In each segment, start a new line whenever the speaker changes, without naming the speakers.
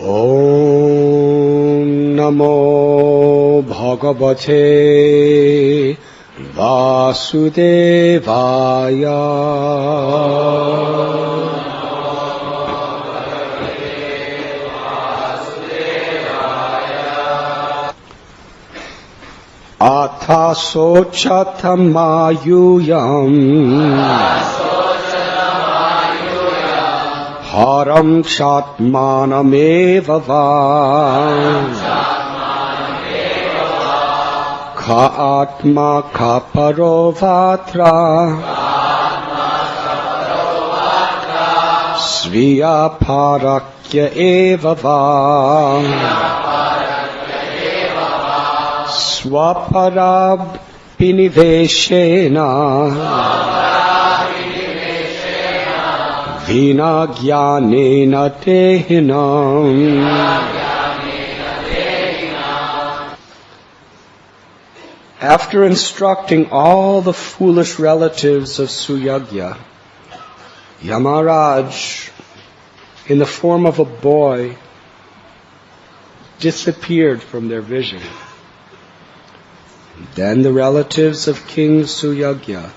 Om Namo Bhagavate Vasudevaya. Athasochatamayuyam Haram Shatmanameva Ka Atma Kaparovatra Sviya Parakya Eva Swaparab Piniveshena Vina Jnanena Tehinam. After instructing all the foolish relatives of Suyagya, Yamaraj, in the form of a boy, disappeared from their vision. Then the relatives of King Suyagya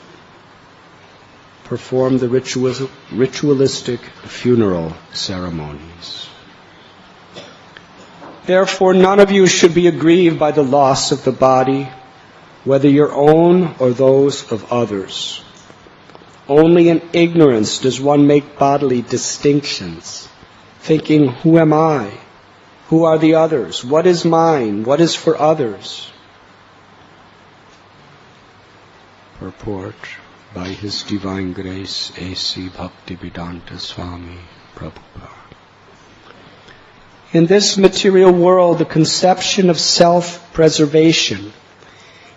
performed the ritualistic funeral ceremonies. Therefore, none of you should be aggrieved by the loss of the body, whether your own or those of others. Only in ignorance does one make bodily distinctions, thinking, who am I? Who are the others? What is mine? What is for others? Purport by His Divine Grace, A.C. Bhaktivedanta Swami Prabhupada. In this material world, the conception of self-preservation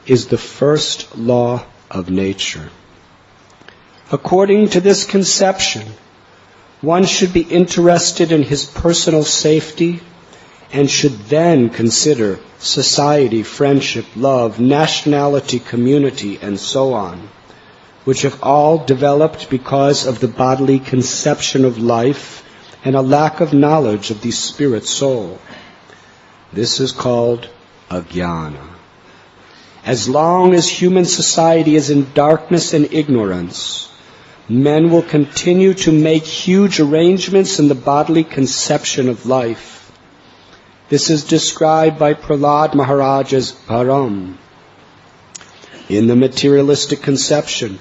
is the first law of nature. According to this conception, one should be interested in his personal safety and should then consider society, friendship, love, nationality, community, and so on, which have all developed because of the bodily conception of life and a lack of knowledge of the spirit soul. This is called ajnana. As long as human society is in darkness and ignorance, men will continue to make huge arrangements in the bodily conception of life. This is described by Prahlad Maharaj as param. In the materialistic conception,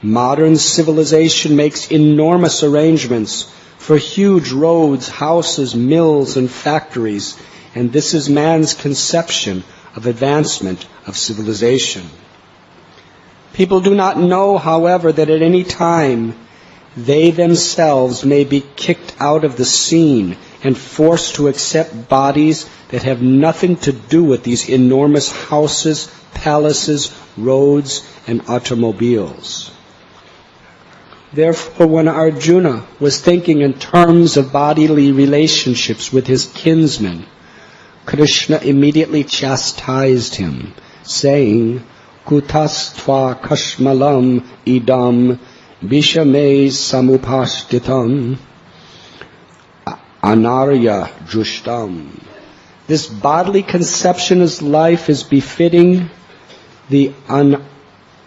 modern civilization makes enormous arrangements for huge roads, houses, mills, and factories, and this is man's conception of advancement of civilization. People do not know, however, that at any time they themselves may be kicked out of the scene and forced to accept bodies that have nothing to do with these enormous houses, palaces, roads, and automobiles. Therefore, when Arjuna was thinking in terms of bodily relationships with his kinsmen, Krishna immediately chastised him, saying, Kutas tva kashmalam idam vishame samupashtitam anarya jushtam. This bodily conception of life is befitting the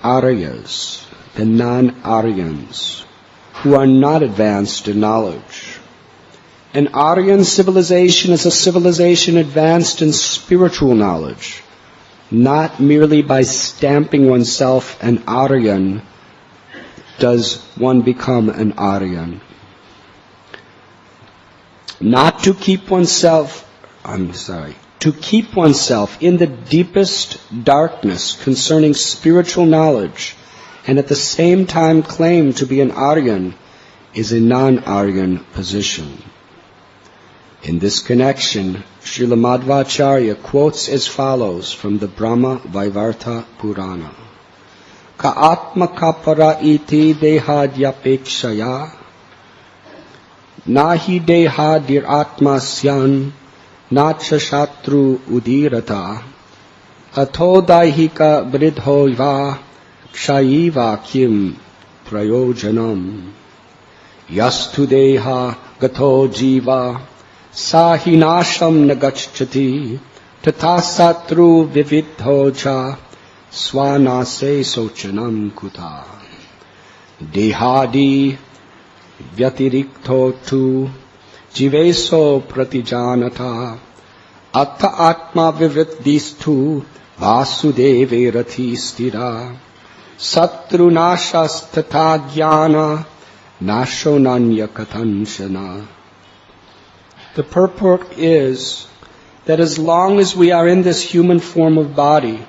anaryas, the non-Aryans, who are not advanced in knowledge. An Aryan civilization is a civilization advanced in spiritual knowledge. Not merely by stamping oneself an Aryan does one become an Aryan. To keep oneself in the deepest darkness concerning spiritual knowledge and at the same time claim to be an Aryan is a non-Aryan position. In this connection, Srila Madhvacharya quotes as follows from the Brahma Vaivarta Purana. Ka atma kapara iti dehadyapekshaya nahi dehadir atmasyan nacha shatru udirata atho daihika vridhoiva kshayiva kim prayojanam yastu deha gatho jiva sahinasham nagachati tatha satru vividho cha swanase sochanam kuta dehadi vyatirikto tu jiveso pratijanata atta atma vividdistu vasudeve rathi stira satrunashas tatha jnana nashonanya kathanshana. The purport is that as long as we are in this human form of body,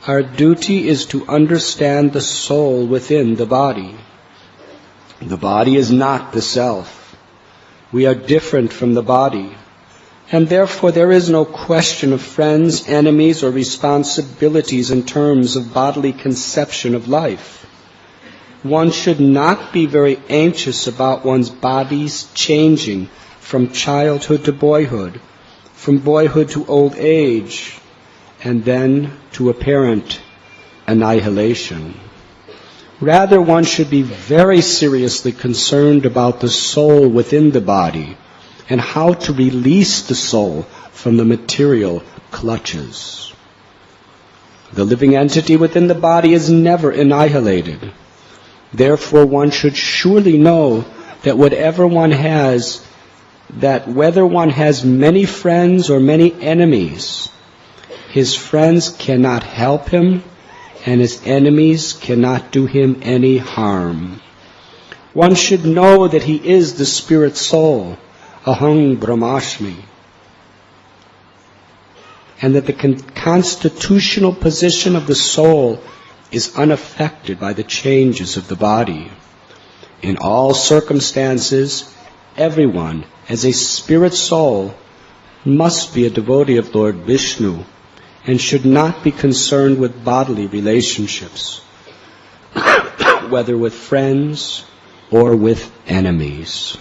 our duty is to understand the soul within the body. The body is not the self. We are different from the body, and therefore there is no question of friends, enemies, or responsibilities in terms of bodily conception of life. One should not be very anxious about one's body's changing from childhood to boyhood, from boyhood to old age, and then to apparent annihilation. Rather, one should be very seriously concerned about the soul within the body and how to release the soul from the material clutches. The living entity within the body is never annihilated. Therefore, one should surely know that whatever one has, that whether one has many friends or many enemies, his friends cannot help him and his enemies cannot do him any harm. One should know that he is the spirit soul, aham brahmasmi, and that the constitutional position of the soul is unaffected by the changes of the body. In all circumstances, everyone, as a spirit soul, must be a devotee of Lord Vishnu and should not be concerned with bodily relationships, whether with friends or with enemies.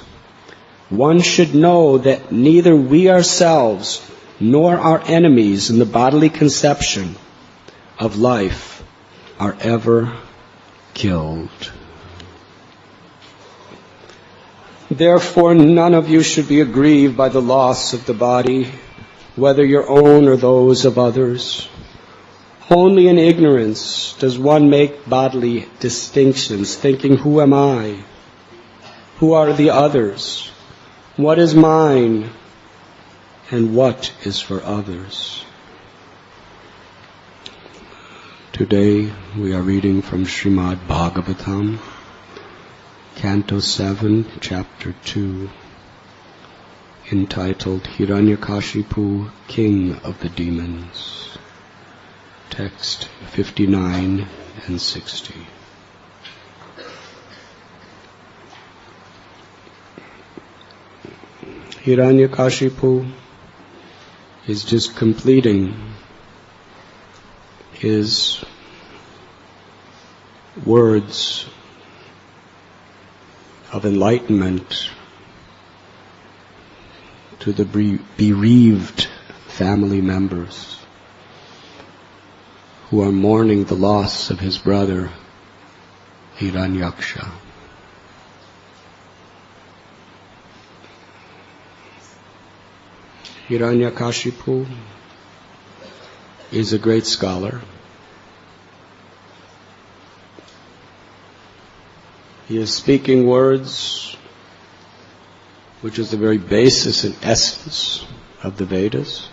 One should know that neither we ourselves nor our enemies in the bodily conception of life are ever killed. Therefore, none of you should be aggrieved by the loss of the body, whether your own or those of others. Only in ignorance does one make bodily distinctions, thinking, who am I? Who are the others? What is mine? And what is for others? Today we are reading from Srimad Bhagavatam, Canto 7, Chapter 2, entitled Hiranyakashipu, King of the Demons. Text 59 and 60. Hiranyakashipu is just completing his words of enlightenment to the bereaved family members who are mourning the loss of his brother Hiranyaksha. Hiranyakashipu is a great scholar. He is speaking words which is the very basis and essence of the Vedas,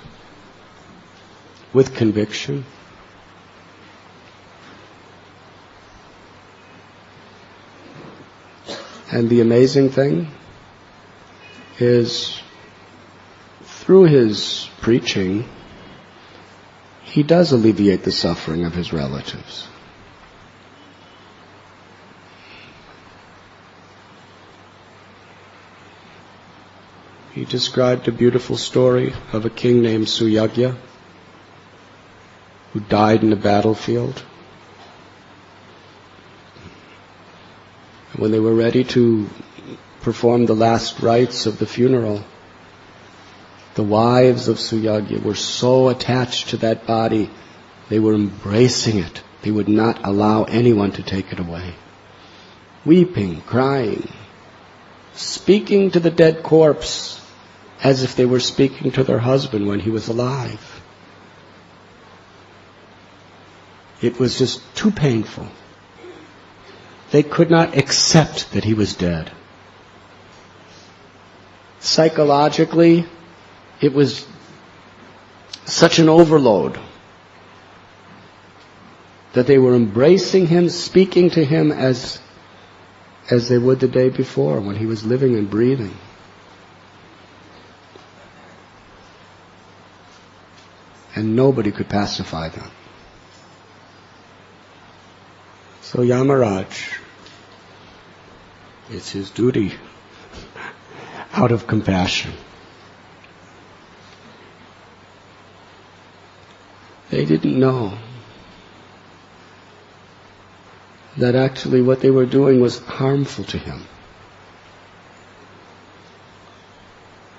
with conviction. And the amazing thing is, through his preaching, he does alleviate the suffering of his relatives. He described a beautiful story of a king named Suyagya who died in the battlefield. When they were ready to perform the last rites of the funeral, the wives of Suyagya were so attached to that body, they were embracing it. They would not allow anyone to take it away. Weeping, crying, speaking to the dead corpse as if they were speaking to their husband when he was alive. It was just too painful. They could not accept that he was dead. Psychologically, it was such an overload that they were embracing him, speaking to him as they would the day before when he was living and breathing. And nobody could pacify them. So Yamaraj, it's his duty, out of compassion. They didn't know that actually what they were doing was harmful to him.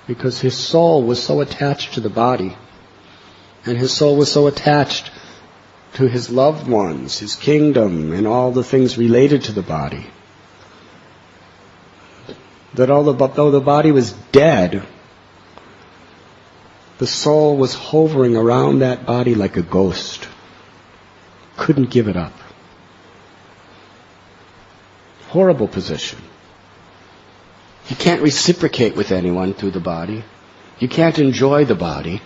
Because his soul was so attached to the body, and his soul was so attached to his loved ones, his kingdom, and all the things related to the body, that although the body was dead, the soul was hovering around that body like a ghost. Couldn't give it up. Horrible position. You can't reciprocate with anyone through the body. You can't enjoy the body.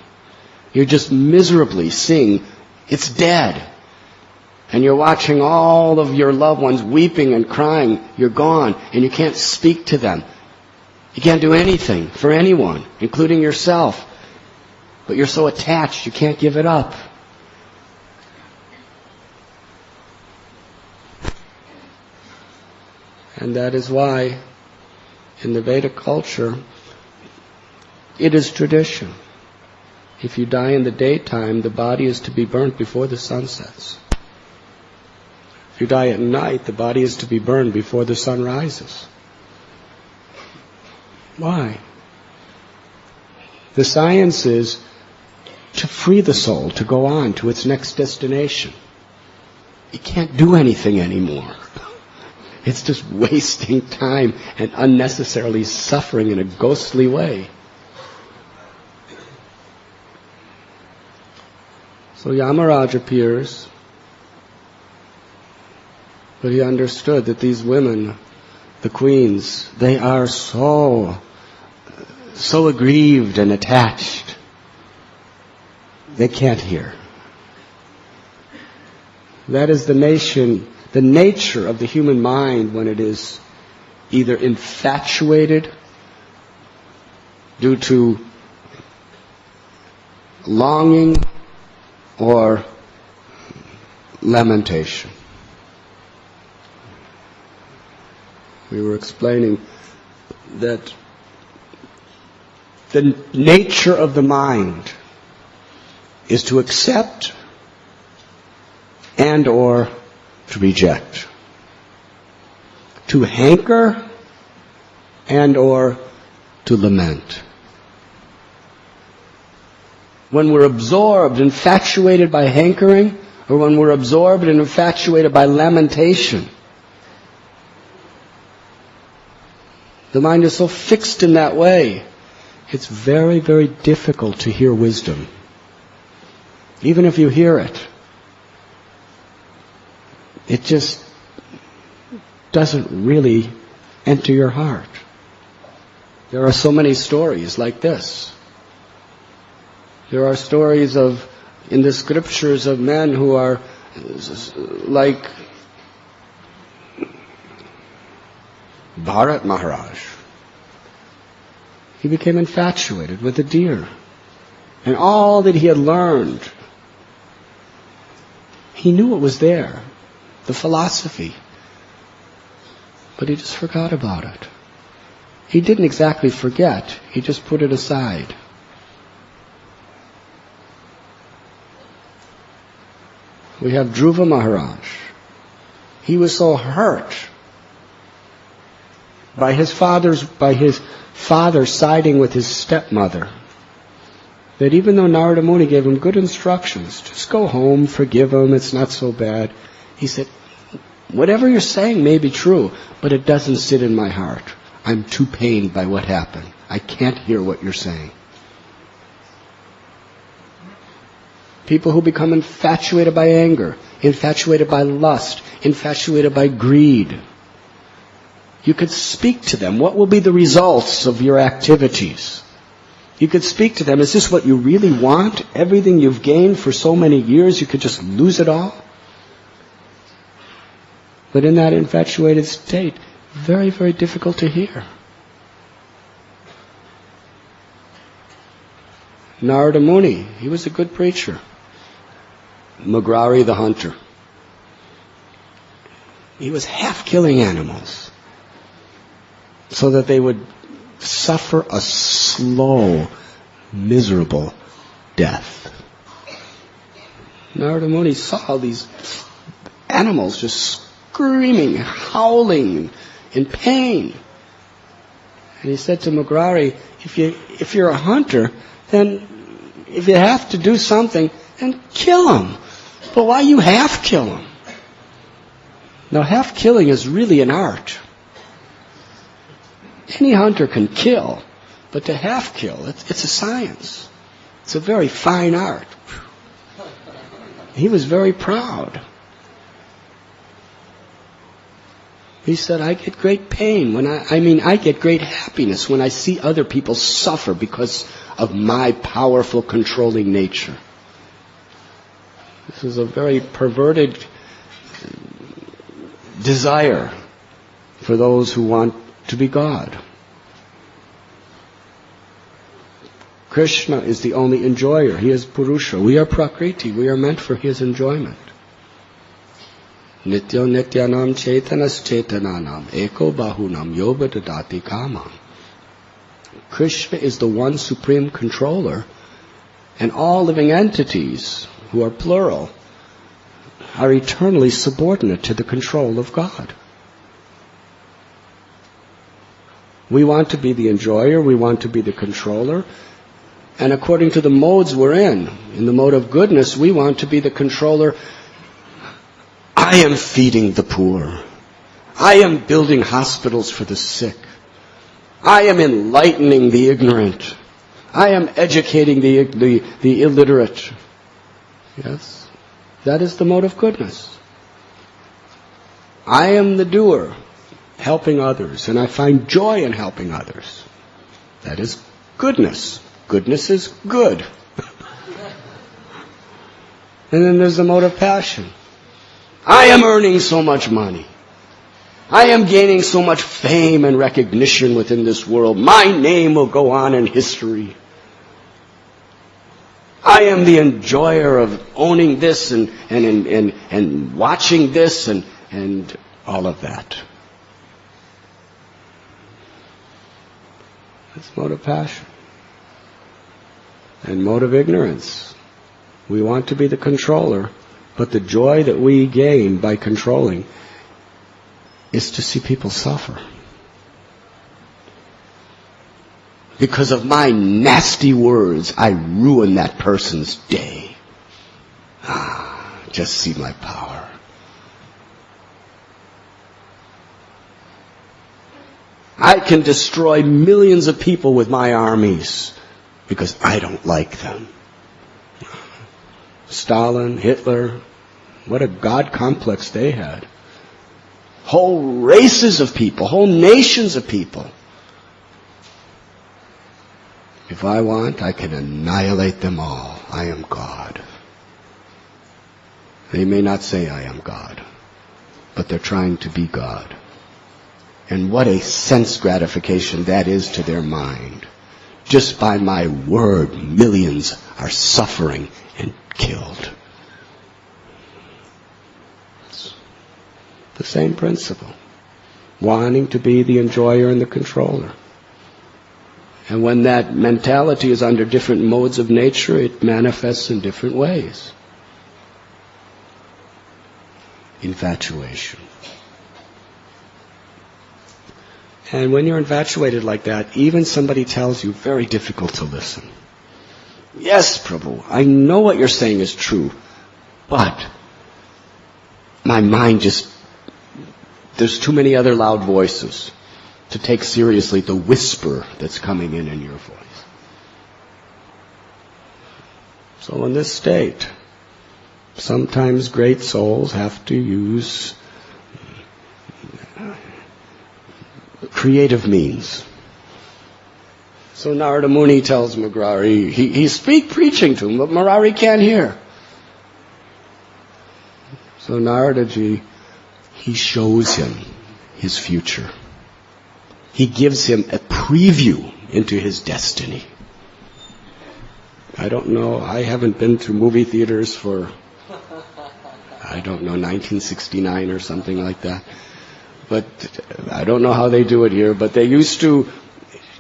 You're just miserably seeing it's dead. And you're watching all of your loved ones weeping and crying. You're gone, and you can't speak to them. You can't do anything for anyone, including yourself. But you're so attached, you can't give it up. And that is why, in the Vedic culture, it is tradition. If you die in the daytime, the body is to be burnt before the sun sets. If you die at night, the body is to be burned before the sun rises. Why? The science is to free the soul to go on to its next destination. You can't do anything anymore. It's just wasting time and unnecessarily suffering in a ghostly way. So Yamaraj appears, but he understood that these women, the queens, they are so aggrieved and attached. They can't hear. That is the nature of the human mind when it is either infatuated due to longing or lamentation. We were explaining that the nature of the mind is to accept and or to reject, to hanker and or to lament. When we're absorbed, infatuated by hankering, or when we're absorbed and infatuated by lamentation, the mind is so fixed in that way, it's very, very difficult to hear wisdom. Even if you hear it, it just doesn't really enter your heart. There are so many stories like this. There are stories in the scriptures of men who are like Prahlad Maharaj. He became infatuated with a deer. And all that he had learned, he knew it was there, the philosophy. But he just forgot about it. He didn't exactly forget, he just put it aside. We have Dhruva Maharaj. He was so hurt by his father siding with his stepmother that even though Narada Muni gave him good instructions, just go home, forgive him, it's not so bad, he said, whatever you're saying may be true, but it doesn't sit in my heart. I'm too pained by what happened. I can't hear what you're saying. People who become infatuated by anger, infatuated by lust, infatuated by greed. You could speak to them. What will be the results of your activities? You could speak to them. Is this what you really want? Everything you've gained for so many years, you could just lose it all? But in that infatuated state, very, very difficult to hear. Narada Muni, he was a good preacher. Magrari the hunter. He was half killing animals so that they would suffer a slow, miserable death. Narada Muni saw these animals just screaming, howling in pain. And he said to Magrari, if you're a hunter, then if you have to do something, then kill them. But why you half kill them? Now, half killing is really an art. Any hunter can kill, but to half kill, it's a science. It's a very fine art. He was very proud. He said, I get great pain I get great happiness when I see other people suffer because of my powerful controlling nature. This is a very perverted desire for those who want to be God. Krishna is the only enjoyer. He is Purusha. We are Prakriti. We are meant for His enjoyment. Nityo nityanam chetanas chetananam eko bahunam yoga dadati kamam. Krishna is the one supreme controller, and all living entities, who are plural, are eternally subordinate to the control of God. We want to be the enjoyer, we want to be the controller, and according to the modes we're in the mode of goodness, we want to be the controller. I am feeding the poor. I am building hospitals for the sick. I am enlightening the ignorant. I am educating the illiterate. Yes? That is the mode of goodness. I am the doer, helping others, and I find joy in helping others. That is goodness. Goodness is good. And then there's the mode of passion. I am earning so much money. I am gaining so much fame and recognition within this world. My name will go on in history. I am the enjoyer of owning this and watching this and all of that. That's mode of passion. And mode of ignorance. We want to be the controller, but the joy that we gain by controlling is to see people suffer. Because of my nasty words, I ruin that person's day. Just see my power. I can destroy millions of people with my armies because I don't like them. Stalin, Hitler, what a God complex they had. Whole races of people, whole nations of people. If I want, I can annihilate them all. I am God. They may not say I am God, but they're trying to be God. And what a sense gratification that is to their mind. Just by my word, millions are suffering and killed. It's the same principle. Wanting to be the enjoyer and the controller. And when that mentality is under different modes of nature, it manifests in different ways. Infatuation. And when you're infatuated like that, even somebody tells you, very difficult to listen. Yes, Prabhu, I know what you're saying is true, but my mind there's too many other loud voices. to take seriously the whisper that's coming in your voice. So in this state, sometimes great souls have to use creative means. So Narada Muni tells Murari, he's preaching to him, but Murari can't hear. So Naradaji, he shows him his future. He gives him a preview into his destiny. I don't know, I haven't been to movie theaters for, 1969 or something like that. But I don't know how they do it here, but they used to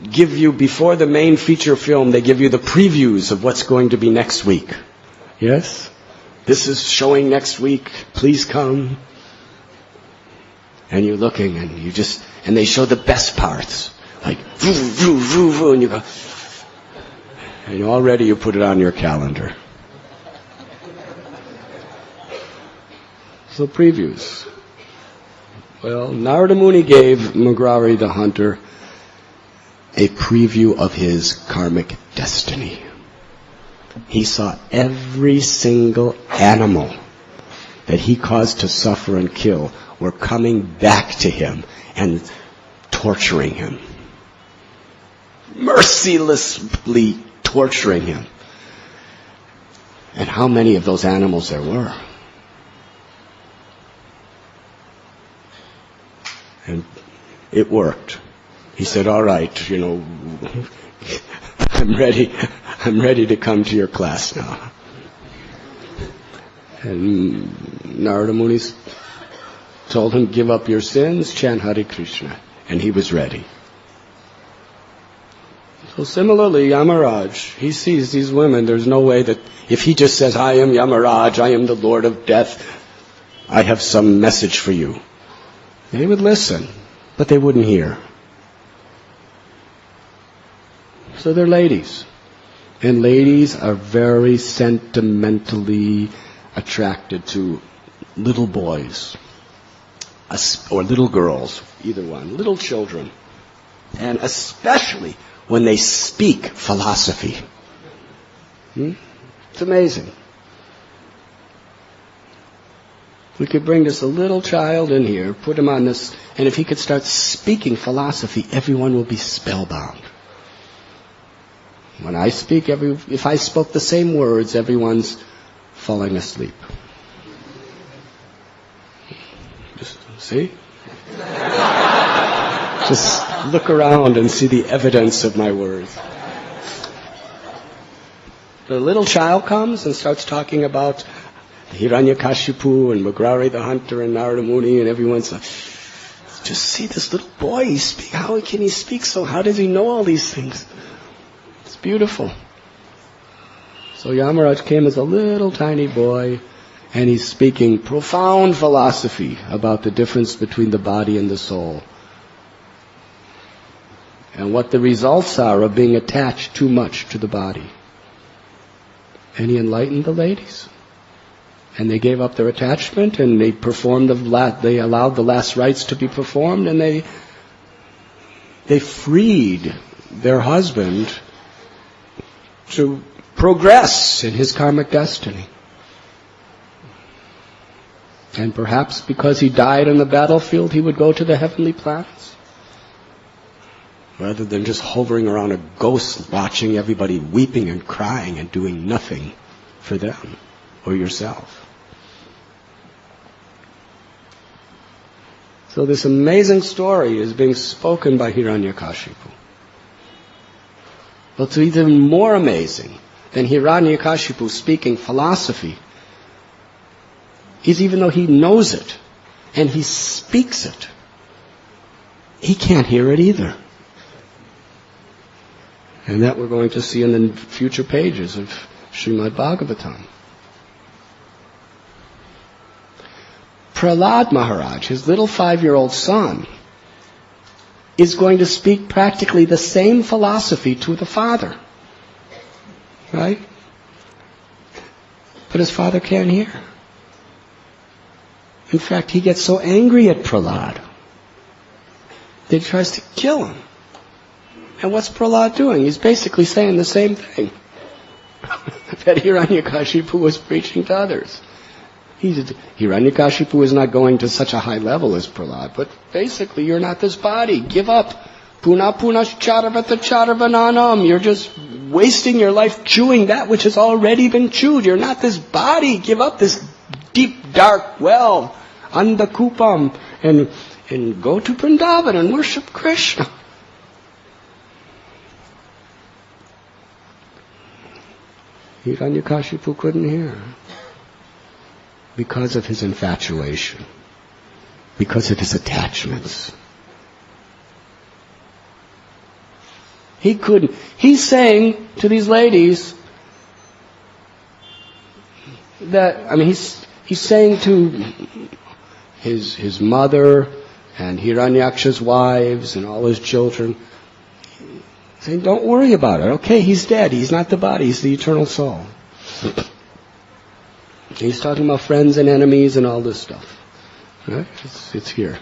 give you, before the main feature film, they give you the previews of what's going to be next week. Yes? This is showing next week, please come. And you're looking and they show the best parts. Like, voo, voo, voo, voo, and you go, and already you put it on your calendar. So previews. Well, Narada Muni gave Murari the hunter a preview of his karmic destiny. He saw every single animal that he caused to suffer and kill were coming back to him and torturing him. Mercilessly torturing him. And how many of those animals there were. And it worked. He said, all right, I'm ready to come to your class now. And Narada Muni told him, give up your sins, chant Hare Krishna. And he was ready. So similarly, Yamaraj, he sees these women, there's no way that if he just says, I am Yamaraj, I am the Lord of Death, I have some message for you. They would listen, but they wouldn't hear. So they're ladies. And ladies are very sentimentally attracted to little boys. Or little girls, either one. Little children. And especially when they speak philosophy. It's amazing. We could bring just a little child in here, put him on this, and if he could start speaking philosophy, everyone will be spellbound. When I speak, if I spoke the same words, everyone's falling asleep. Just see? Just look around and see the evidence of my words. The little child comes and starts talking about Hiranyakashipu and Murari the hunter and Narada Muni and everyone's like, just see this little boy speak. How can he speak so? How does he know all these things? It's beautiful. So Yamaraj came as a little tiny boy and he's speaking profound philosophy about the difference between the body and the soul. And what the results are of being attached too much to the body. And he enlightened the ladies. And they gave up their attachment and they performed they allowed the last rites to be performed and they freed their husband to progress in his karmic destiny. And perhaps because he died on the battlefield, he would go to the heavenly planets. Rather than just hovering around a ghost, watching everybody weeping and crying and doing nothing for them or yourself. So this amazing story is being spoken by Hiranyakashipu. What's even more amazing than Hiranyakashipu speaking philosophy is even though he knows it and he speaks it, he can't hear it either. And that we're going to see in the future pages of Srimad Bhagavatam. Prahlad Maharaj, his little 5-year-old son, is going to speak practically the same philosophy to the father. Right? But his father can't hear. In fact, he gets so angry at Prahlad that he tries to kill him. And what's Prahlad doing? He's basically saying the same thing that Hiranyakashipu was preaching to others. Hiranyakashipu is not going to such a high level as Prahlad, but basically, you're not this body. Give up. Puna puna charavata charavananam. You're just wasting your life chewing that which has already been chewed. You're not this body. Give up this deep, dark well, andakupam, and go to Vrindavan and worship Krishna. Hiranyakashipu couldn't hear. Because of his infatuation. Because of his attachments. He couldn't. He's saying to these ladies that, he's saying to his mother and Hiranyaksha's wives and all his children, saying, don't worry about it. Okay, he's dead. He's not the body. He's the eternal soul. He's talking about friends and enemies and all this stuff. Right? It's here.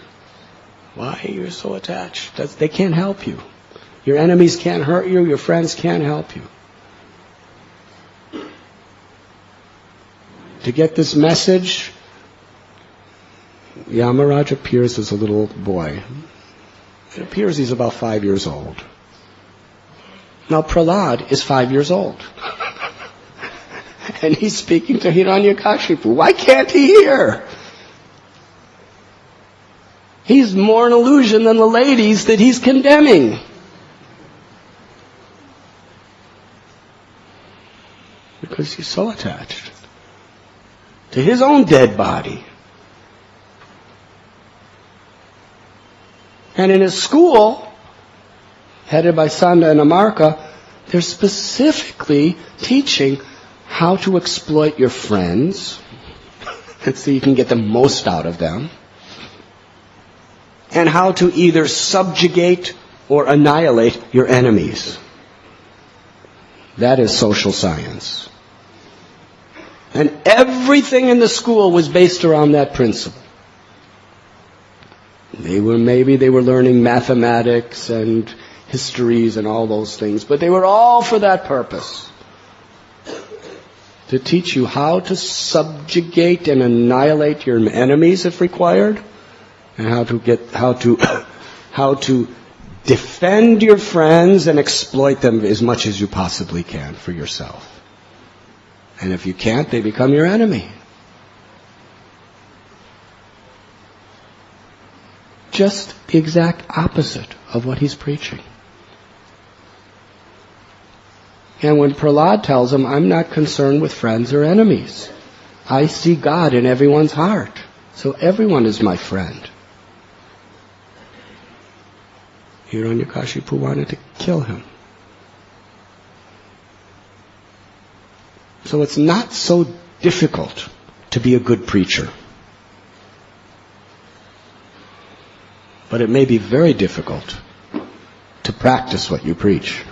Why you're so attached? They can't help you. Your enemies can't hurt you. Your friends can't help you. To get this message, Yamaraj appears as a little boy. It appears he's about 5 years old. Now Prahlad is 5 years old. And he's speaking to Hiranyakashipu. Why can't he hear? He's more an illusion than the ladies that he's condemning. Because he's so attached to his own dead body. And in his school, headed by Sanda and Amarka, they're specifically teaching how to exploit your friends so you can get the most out of them, and how to either subjugate or annihilate your enemies. That is social science. And everything in the school was based around that principle. They were learning mathematics and histories and all those things, but they were all for that purpose. To teach you how to subjugate and annihilate your enemies if required, and how to defend your friends and exploit them as much as you possibly can for yourself. And if you can't, they become your enemy. Just the exact opposite of what he's preaching. And when Prahlad tells him, I'm not concerned with friends or enemies. I see God in everyone's heart. So everyone is my friend. Hiranyakashipu wanted to kill him. So it's not so difficult to be a good preacher. But it may be very difficult to practice what you preach.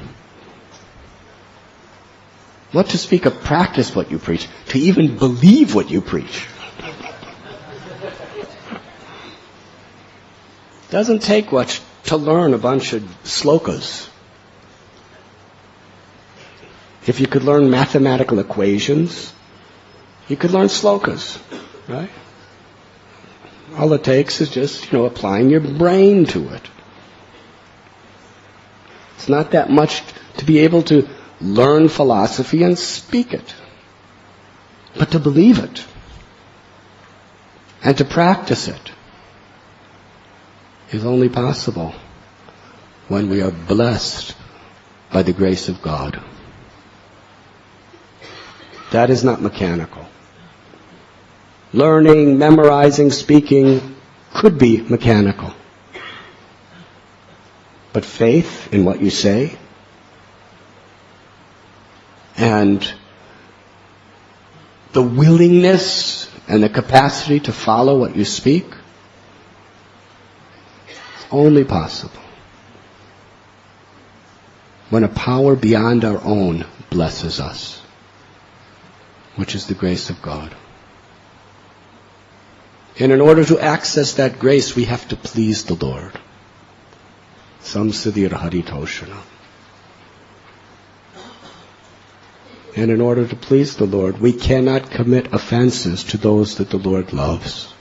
What to speak of practice what you preach, to even believe what you preach. Doesn't take much to learn a bunch of slokas. If you could learn mathematical equations, you could learn slokas, right? All it takes is just, applying your brain to it. It's not that much to be able to learn philosophy and speak it, but to believe it and to practice it is only possible when we are blessed by the grace of God. That is not mechanical. Learning, memorizing, speaking could be mechanical. But faith in what you say and the willingness and the capacity to follow what you speak is only possible when a power beyond our own blesses us, which is the grace of God. And in order to access that grace, we have to please the Lord. Samsidir Haritoshana. And in order to please the Lord, we cannot commit offenses to those that the Lord loves.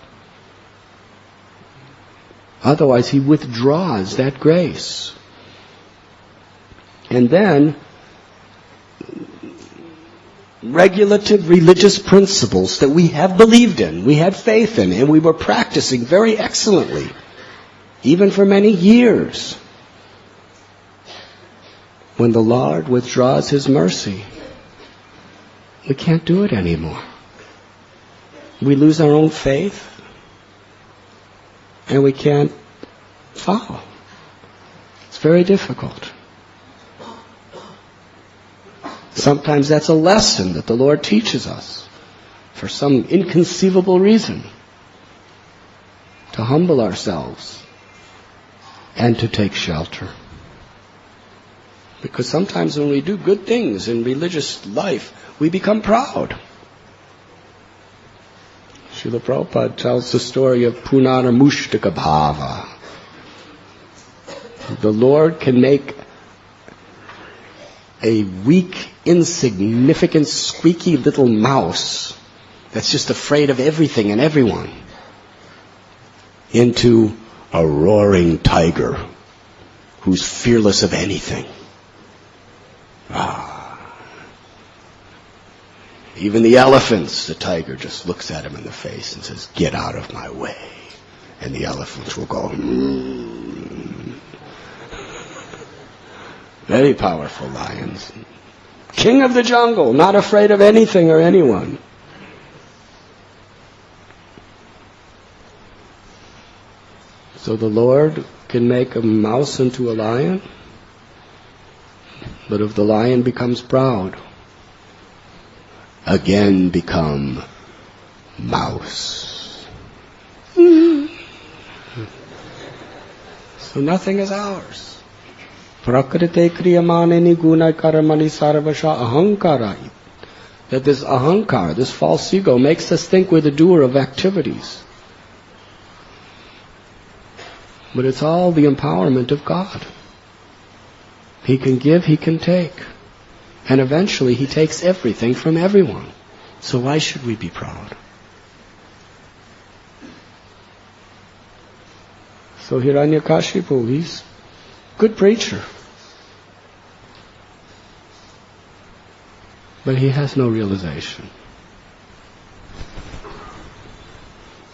Otherwise, He withdraws that grace. And then, regulative religious principles that we have believed in, we had faith in, and we were practicing very excellently, even for many years. When the Lord withdraws His mercy, we can't do it anymore. We lose our own faith, and we can't follow. It's very difficult. Sometimes that's a lesson that the Lord teaches us for some inconceivable reason, to humble ourselves and to take shelter. Because sometimes when we do good things in religious life, we become proud. Srila Prabhupada tells the story of Punaramushtaka Bhava. The Lord can make a weak, insignificant, squeaky little mouse that's just afraid of everything and everyone into a roaring tiger who's fearless of anything. Even the elephants, the tiger just looks at him in the face and says, "Get out of my way." And the elephants will go, Very powerful lions. King of the jungle, not afraid of anything or anyone. So the Lord can make a mouse into a lion, but if the lion becomes proud, again become mouse. So nothing is ours. Prakrite kriyamaneni guna karamani sarvasha ahankara. That this ahankar, this false ego, makes us think we're the doer of activities. But it's all the empowerment of God. He can give, He can take. And eventually He takes everything from everyone. So why should we be proud? So Hiranyakashipu, he's a good preacher. But he has no realization.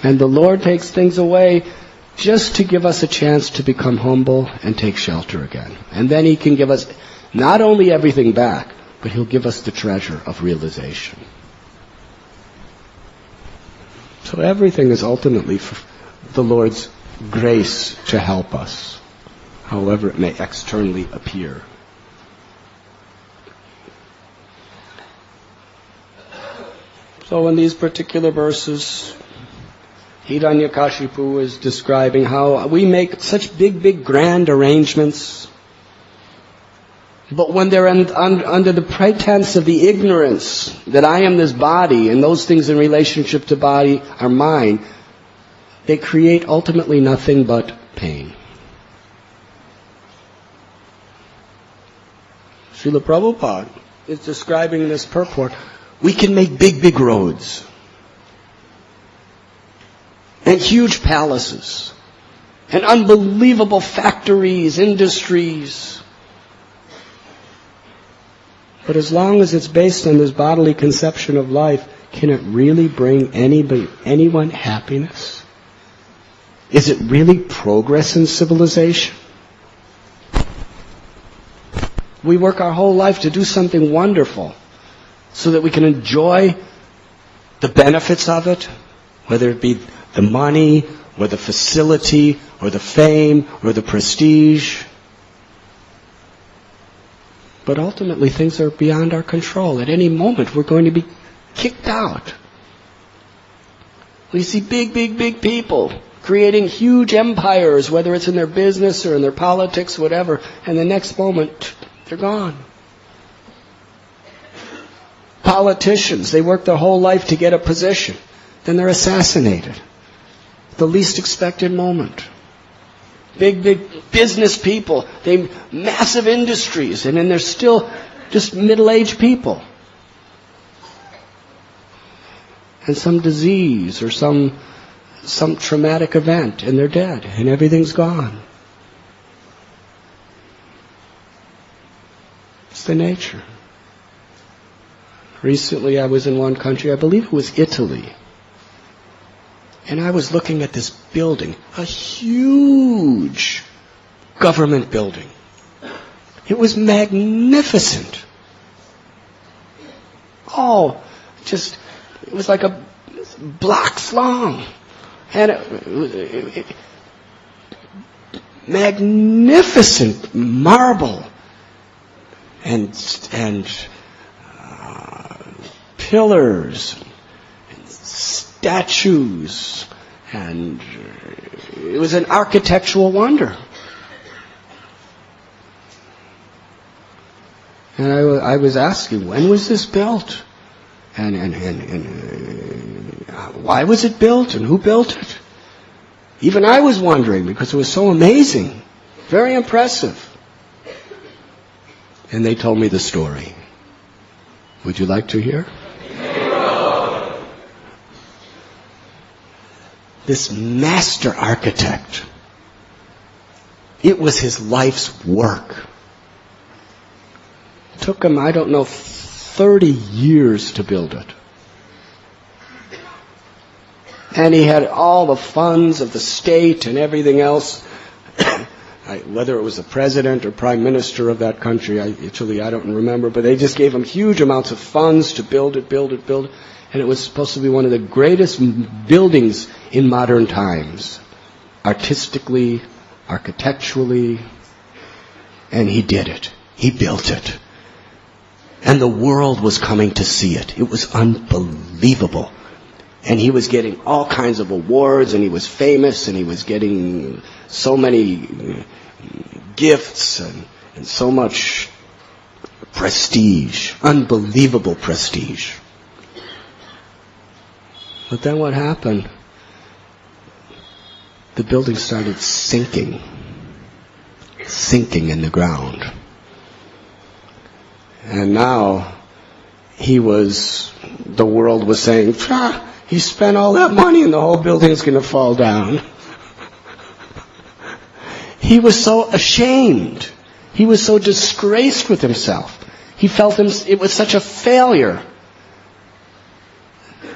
And the Lord takes things away just to give us a chance to become humble and take shelter again. And then He can give us not only everything back, but He'll give us the treasure of realization. So everything is ultimately for the Lord's grace to help us, however it may externally appear. So in these particular verses, Hiranyakashipu is describing how we make such big, grand arrangements, but when they're under the pretense of the ignorance that I am this body and those things in relationship to body are mine, they create ultimately nothing but pain. Srila Prabhupada is describing this purport. We can make big roads and huge palaces and unbelievable factories, industries. But as long as it's based on this bodily conception of life, can it really bring anyone happiness? Is it really progress in civilization? We work our whole life to do something wonderful so that we can enjoy the benefits of it, whether it be the money, or the facility, or the fame, or the prestige. But ultimately things are beyond our control. At any moment we're going to be kicked out. We see big people creating huge empires, whether it's in their business or in their politics, whatever, and the next moment they're gone. Politicians, they work their whole life to get a position. Then they're assassinated. The least expected moment. big business people, they massive industries, and then they're still just middle-aged people. And some disease or some traumatic event, and they're dead, and everything's gone. It's the nature. Recently I was in one country, I believe it was Italy, and I was looking at this building, a huge government building. It was magnificent. It was like a blocks long. And magnificent marble and pillars and statues, and it was an architectural wonder. And I was asking, when was this built? And why was it built, and who built it? Even I was wondering, because it was so amazing, very impressive. And they told me the story. Would you like to hear? This master architect, it was his life's work. It took him, 30 years to build it. And he had all the funds of the state and everything else. Whether it was the president or prime minister of that country, Italy, I don't remember, but they just gave him huge amounts of funds to build it. And it was supposed to be one of the greatest buildings in modern times, artistically, architecturally, and he did it. He built it. And the world was coming to see it. It was unbelievable. And he was getting all kinds of awards, and he was famous, and he was getting so many gifts and so much prestige, unbelievable prestige. But then what happened? The building started sinking in the ground. And now the world was saying, he spent all that money and the whole building's going to fall down. He was so ashamed. He was so disgraced with himself. He felt it was such a failure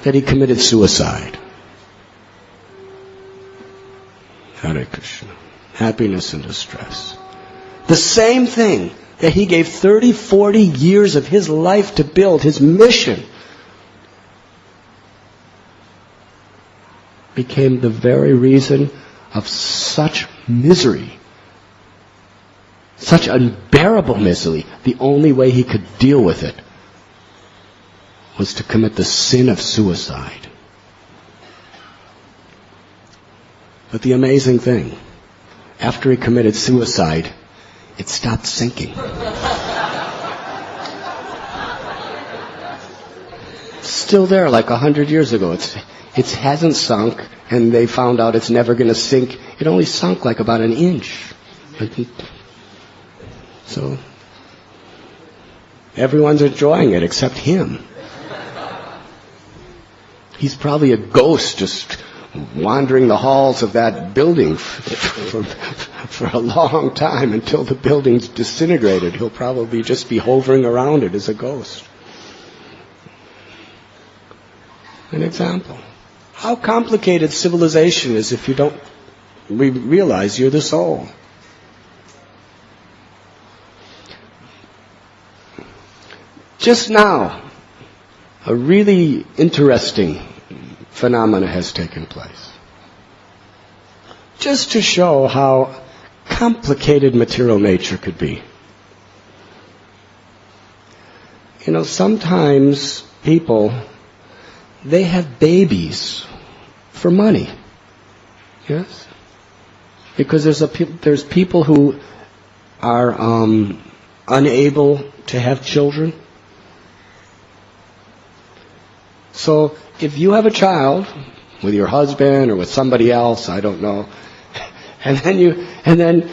that he committed suicide. Hare Krishna. Happiness and distress. The same thing that he gave 30, 40 years of his life to build, his mission, became the very reason of such misery, such unbearable misery. The only way he could deal with it was to commit the sin of suicide. But the amazing thing, after he committed suicide, it stopped sinking. It's still there, like 100 years ago. It hasn't sunk, and they found out it's never going to sink. It only sunk like about an inch. So everyone's enjoying it except him. He's probably a ghost just wandering the halls of that building for a long time until the building's disintegrated. He'll probably just be hovering around it as a ghost. An example. How complicated civilization is if you don't realize you're the soul. Just now, a really interesting phenomena has taken place. Just to show how complicated material nature could be. Sometimes people, they have babies for money. Yes? Because there's people who are unable to have children. So if you have a child with your husband or with somebody else, I don't know, And then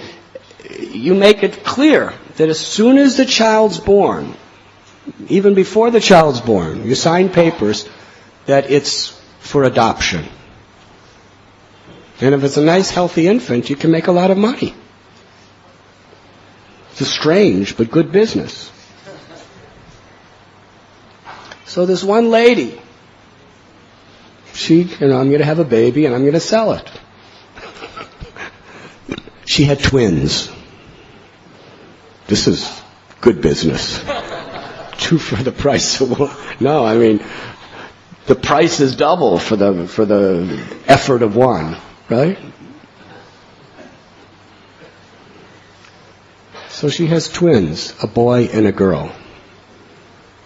you make it clear that as soon as the child's born, even before the child's born, you sign papers that it's for adoption. And if it's a nice, healthy infant, you can make a lot of money. It's a strange but good business. So this one lady, I'm going to have a baby and I'm going to sell it. She had twins. This is good business. Two for the price of one. No, I mean, the price is double for the effort of one, right? So she has twins, a boy and a girl.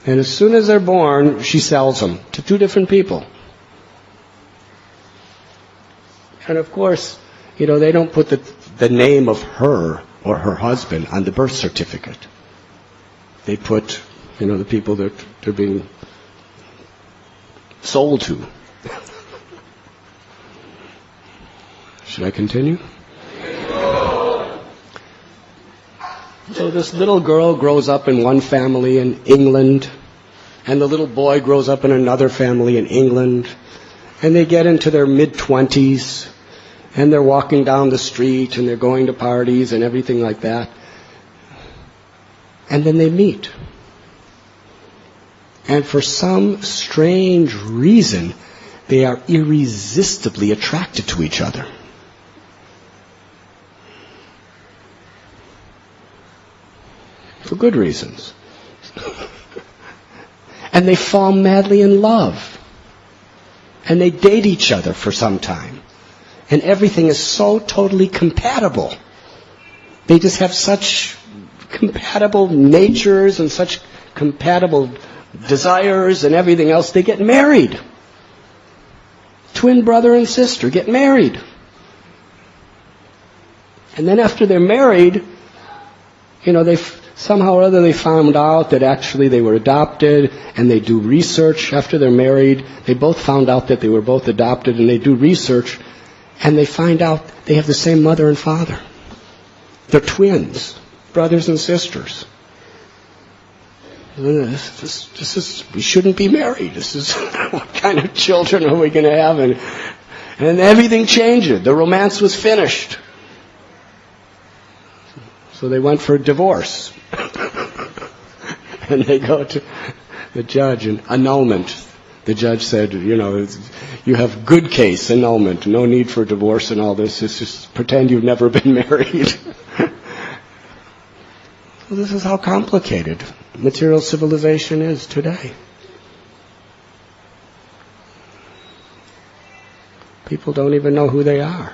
And as soon as they're born, she sells them to two different people. And of course, they don't put the name of her or her husband on the birth certificate. They put, the people that they're being sold to. Should I continue? So this little girl grows up in one family in England, and the little boy grows up in another family in England, and they get into their mid-20s, and they're walking down the street, and they're going to parties and everything like that. And then they meet. And for some strange reason, they are irresistibly attracted to each other. For good reasons. And they fall madly in love. And they date each other for some time. And everything is so totally compatible. They just have such compatible natures and such compatible desires and everything else. They get married. Twin brother and sister get married. And then after they're married, somehow or other they found out that actually they were adopted, and they do research after they're married. They both found out that they were both adopted, and they do research, and they find out they have the same mother and father. They're twins, brothers and sisters. We shouldn't be married. What kind of children are we going to have? And everything changed. The romance was finished. So they went for a divorce. And they go to the judge, and annulment. The judge said, you have good case, annulment, no need for divorce and all this. It's just pretend you've never been married. Well, this is how complicated material civilization is today. People don't even know who they are.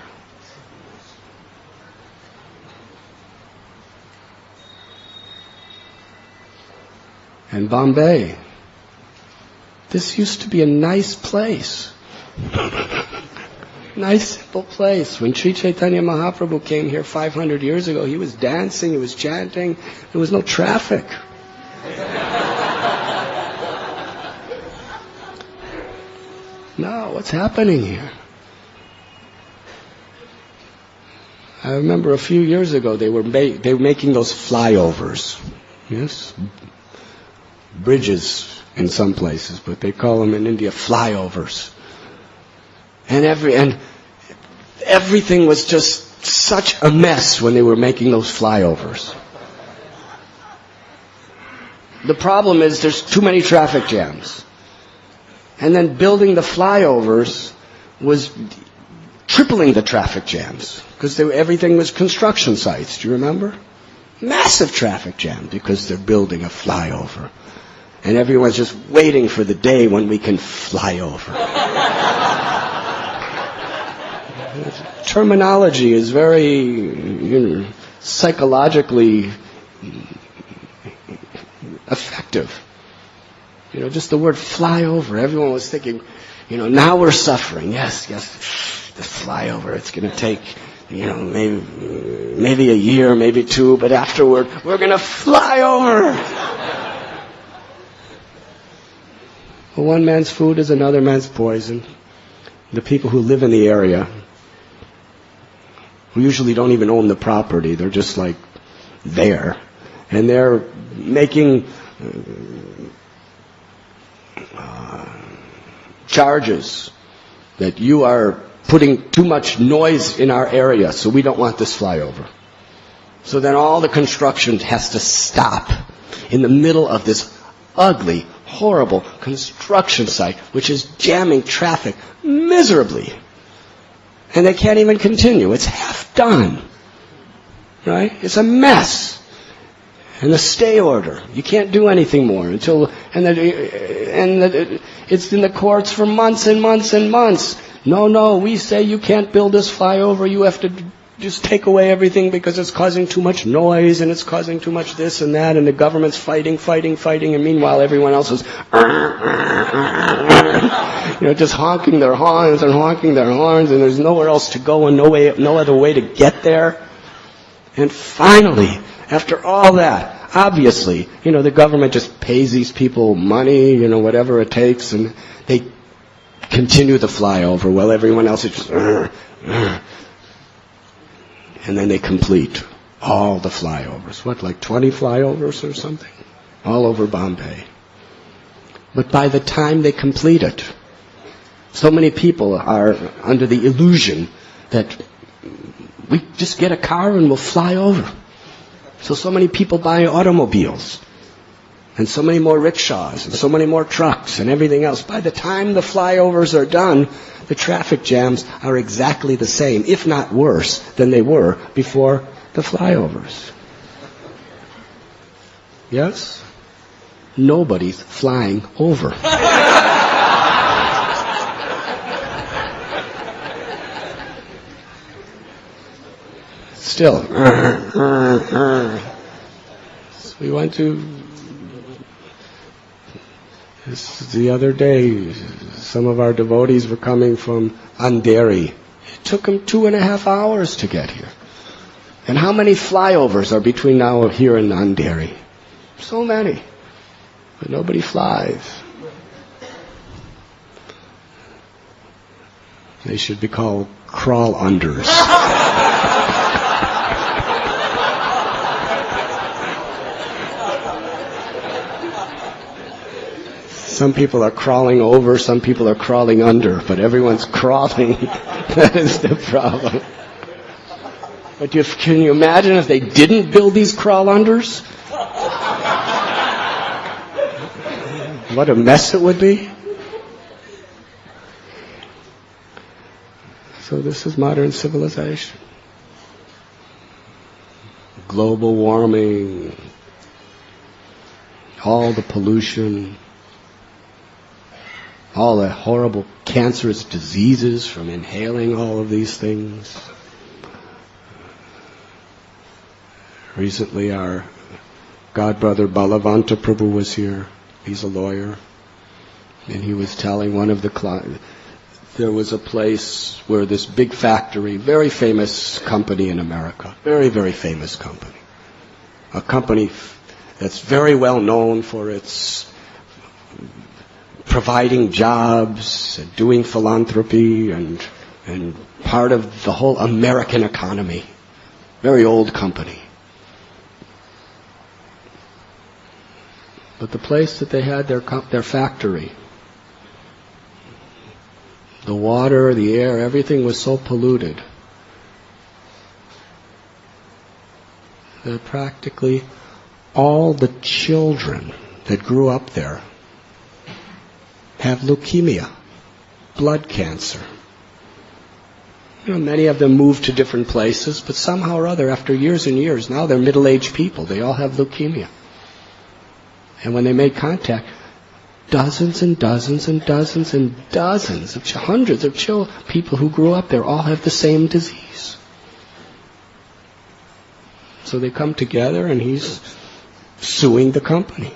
And Bombay, this used to be a nice place. Nice, simple place. When Sri Chaitanya Mahaprabhu came here 500 years ago, he was dancing, he was chanting, there was no traffic. No, what's happening here? I remember a few years ago they were making those flyovers. Yes? Bridges in some places, but they call them in India flyovers. And everything was just such a mess when they were making those flyovers. The problem is there's too many traffic jams. And then building the flyovers was tripling the traffic jams, because everything was construction sites. Do you remember? Massive traffic jam because they're building a flyover. And everyone's just waiting for the day when we can fly over. Terminology is very, psychologically effective. Just the word fly over. Everyone was thinking, now we're suffering. Yes, the flyover. It's going to take, maybe a year, maybe two, but afterward, we're going to fly over. Well, one man's food is another man's poison. The people who live in the area who usually don't even own the property. They're just like there. And they're making charges that you are putting too much noise in our area, so we don't want this flyover. So then all the construction has to stop in the middle of this ugly, horrible construction site, which is jamming traffic miserably. And they can't even continue. It's half done. Right? It's a mess. And the stay order. You can't do anything more until, it's in the courts for months and months and months. No, we say you can't build this flyover. You have to just take away everything because it's causing too much noise and it's causing too much this and that, and the government's fighting, and meanwhile everyone else is just honking their horns, and there's nowhere else to go and no other way to get there. And finally, after all that, obviously, the government just pays these people money, whatever it takes, and they continue the flyover while everyone else is just and then they complete all the flyovers. Like 20 flyovers or something? All over Bombay. But by the time they complete it, so many people are under the illusion that we just get a car and we'll fly over. So many people buy automobiles, and so many more rickshaws, and so many more trucks, and everything else. By the time the flyovers are done, the traffic jams are exactly the same, if not worse, than they were before the flyovers. Yes? Nobody's flying over. Still. So we went to... The other day, some of our devotees were coming from Andheri. It took them 2.5 hours to get here. And how many flyovers are between now here and Andheri? So many. But nobody flies. They should be called crawl-unders. Some people are crawling over, some people are crawling under, but everyone's crawling. That is the problem. But can you imagine if they didn't build these crawl-unders? What a mess it would be. So this is modern civilization. Global warming, all the pollution, all the horrible cancerous diseases from inhaling all of these things. Recently our godbrother Balavanta Prabhu was here. He's a lawyer. And he was telling one of the clients, there was a place where this big factory, very famous company in America, very, very famous company. A company that's very well known for its providing jobs, and doing philanthropy, and part of the whole American economy. Very old company. But the place that they had their factory, the water, the air, everything was so polluted that practically all the children that grew up there have leukemia, blood cancer. Many of them moved to different places, but somehow or other, after years and years, now they're middle-aged people. They all have leukemia. And when they make contact, dozens and dozens and dozens and dozens of hundreds of people who grew up there all have the same disease. So they come together and he's suing the company.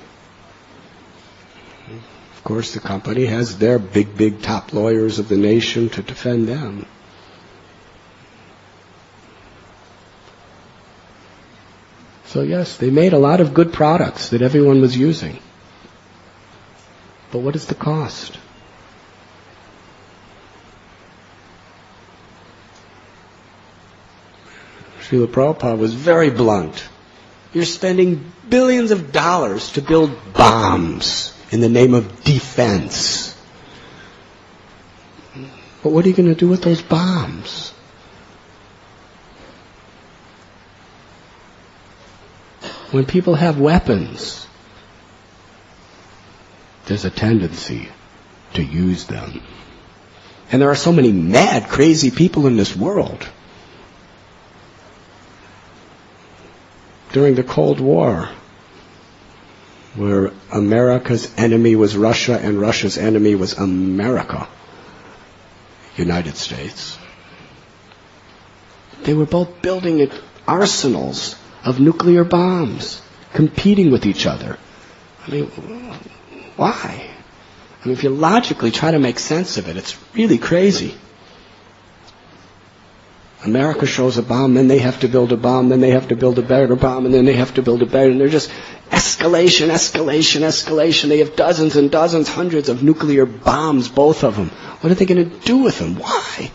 Of course, the company has their big top lawyers of the nation to defend them. So yes, they made a lot of good products that everyone was using. But what is the cost? Srila Prabhupada was very blunt. You're spending billions of dollars to build bombs in the name of defense. But what are you going to do with those bombs? When people have weapons, there's a tendency to use them. And there are so many mad, crazy people in this world. During the Cold War, where America's enemy was Russia and Russia's enemy was America, United States, they were both building arsenals of nuclear bombs, competing with each other. I mean, why? I mean, if you logically try to make sense of it, it's really crazy. America shows a bomb, then they have to build a bomb, then they have to build a better bomb, and then they have to build a better, and they're just escalation, escalation, escalation. They have dozens and dozens, hundreds of nuclear bombs, both of them. What are they going to do with them? Why?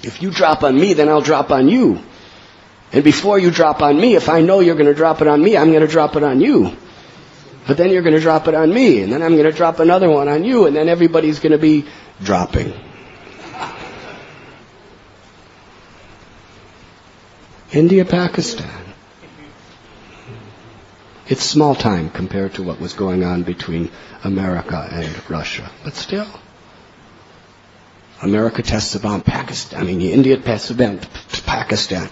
If you drop on me, then I'll drop on you. And before you drop on me, if I know you're going to drop it on me, I'm going to drop it on you. But then you're going to drop it on me, and then I'm going to drop another one on you, and then everybody's going to be dropping. India, Pakistan. It's small time compared to what was going on between America and Russia. But still, America tests a bomb. India tests a bomb. Pakistan.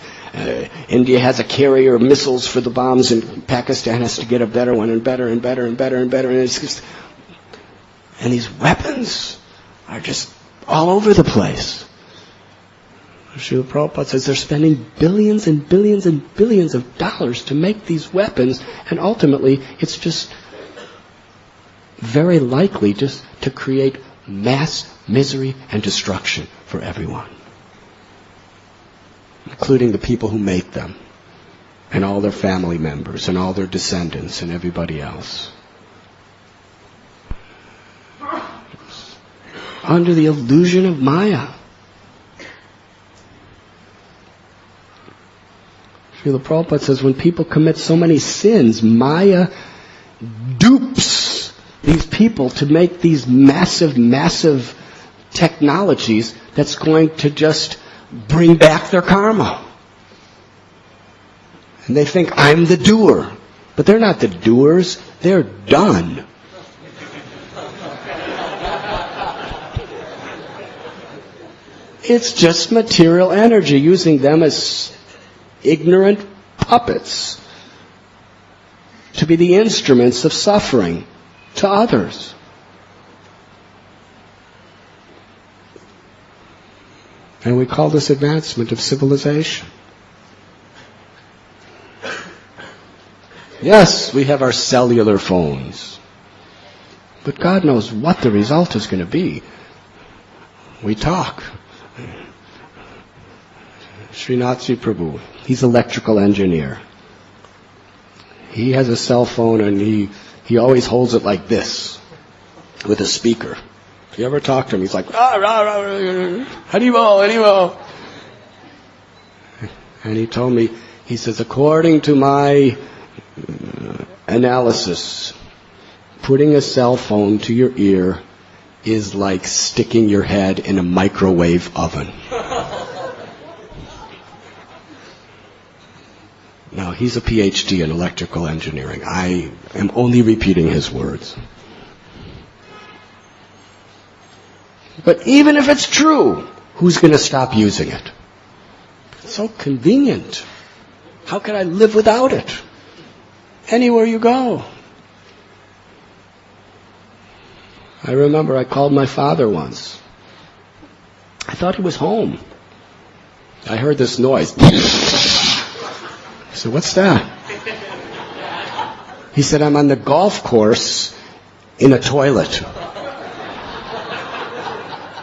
India has a carrier of missiles for the bombs, and Pakistan has to get a better one, and better, and better, and better, and better. And these weapons are just all over the place. Srila Prabhupada says they're spending billions and billions and billions of dollars to make these weapons, and ultimately it's just very likely just to create mass misery and destruction for everyone, including the people who make them, and all their family members, and all their descendants, and everybody else. Under the illusion of Maya. Srila Prabhupada says when people commit so many sins, Maya dupes these people to make these massive, massive technologies that's going to just bring back their karma. And they think, I'm the doer. But they're not the doers, they're done. It's just material energy, using them as ignorant puppets to be the instruments of suffering to others. And we call this advancement of civilization. Yes, we have our cellular phones, but God knows what the result is going to be. We talk. Srinathji Prabhu, he's an electrical engineer. He has a cell phone, and he always holds it like this, with a speaker. If you ever talk to him, he's like, rah, rah, rah, rah, Haribol, Haribol. And he told me, he says, according to my analysis, putting a cell phone to your ear is like sticking your head in a microwave oven. Now, he's a PhD in electrical engineering. I am only repeating his words. But even if it's true, who's going to stop using it? It's so convenient. How can I live without it? Anywhere you go. I remember I called my father once. I thought he was home. I heard this noise. I said, what's that? He said, I'm on the golf course in a toilet.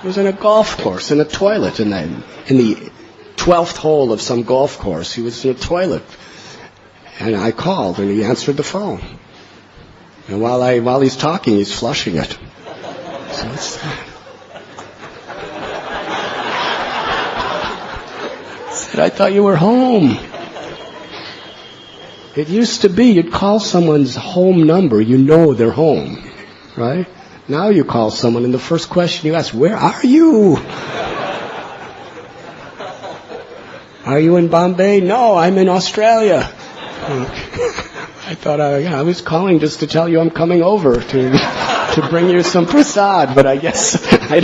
He was in a golf course, in a toilet, in the 12th hole of some golf course. He was in a toilet. And I called, and he answered the phone. And while he's talking, he's flushing it. So what's that? said, I thought you were home. It used to be you'd call someone's home number, you know they're home, right? Now you call someone and the first question you ask, where are you? Are you in Bombay? No, I'm in Australia. I thought I was calling just to tell you I'm coming over to bring you some prasad, but I guess I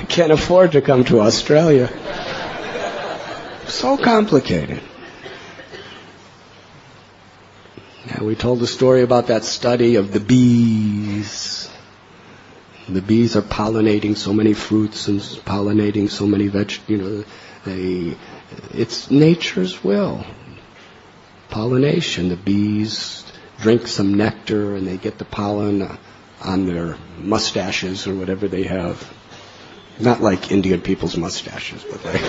can't afford to come to Australia. So complicated. Yeah, we told the story about that study of the bees. The bees are pollinating so many fruits and pollinating so many vegetables. It's nature's will. Pollination. The bees drink some nectar and they get the pollen on their mustaches or whatever they have. Not like Indian people's mustaches, but like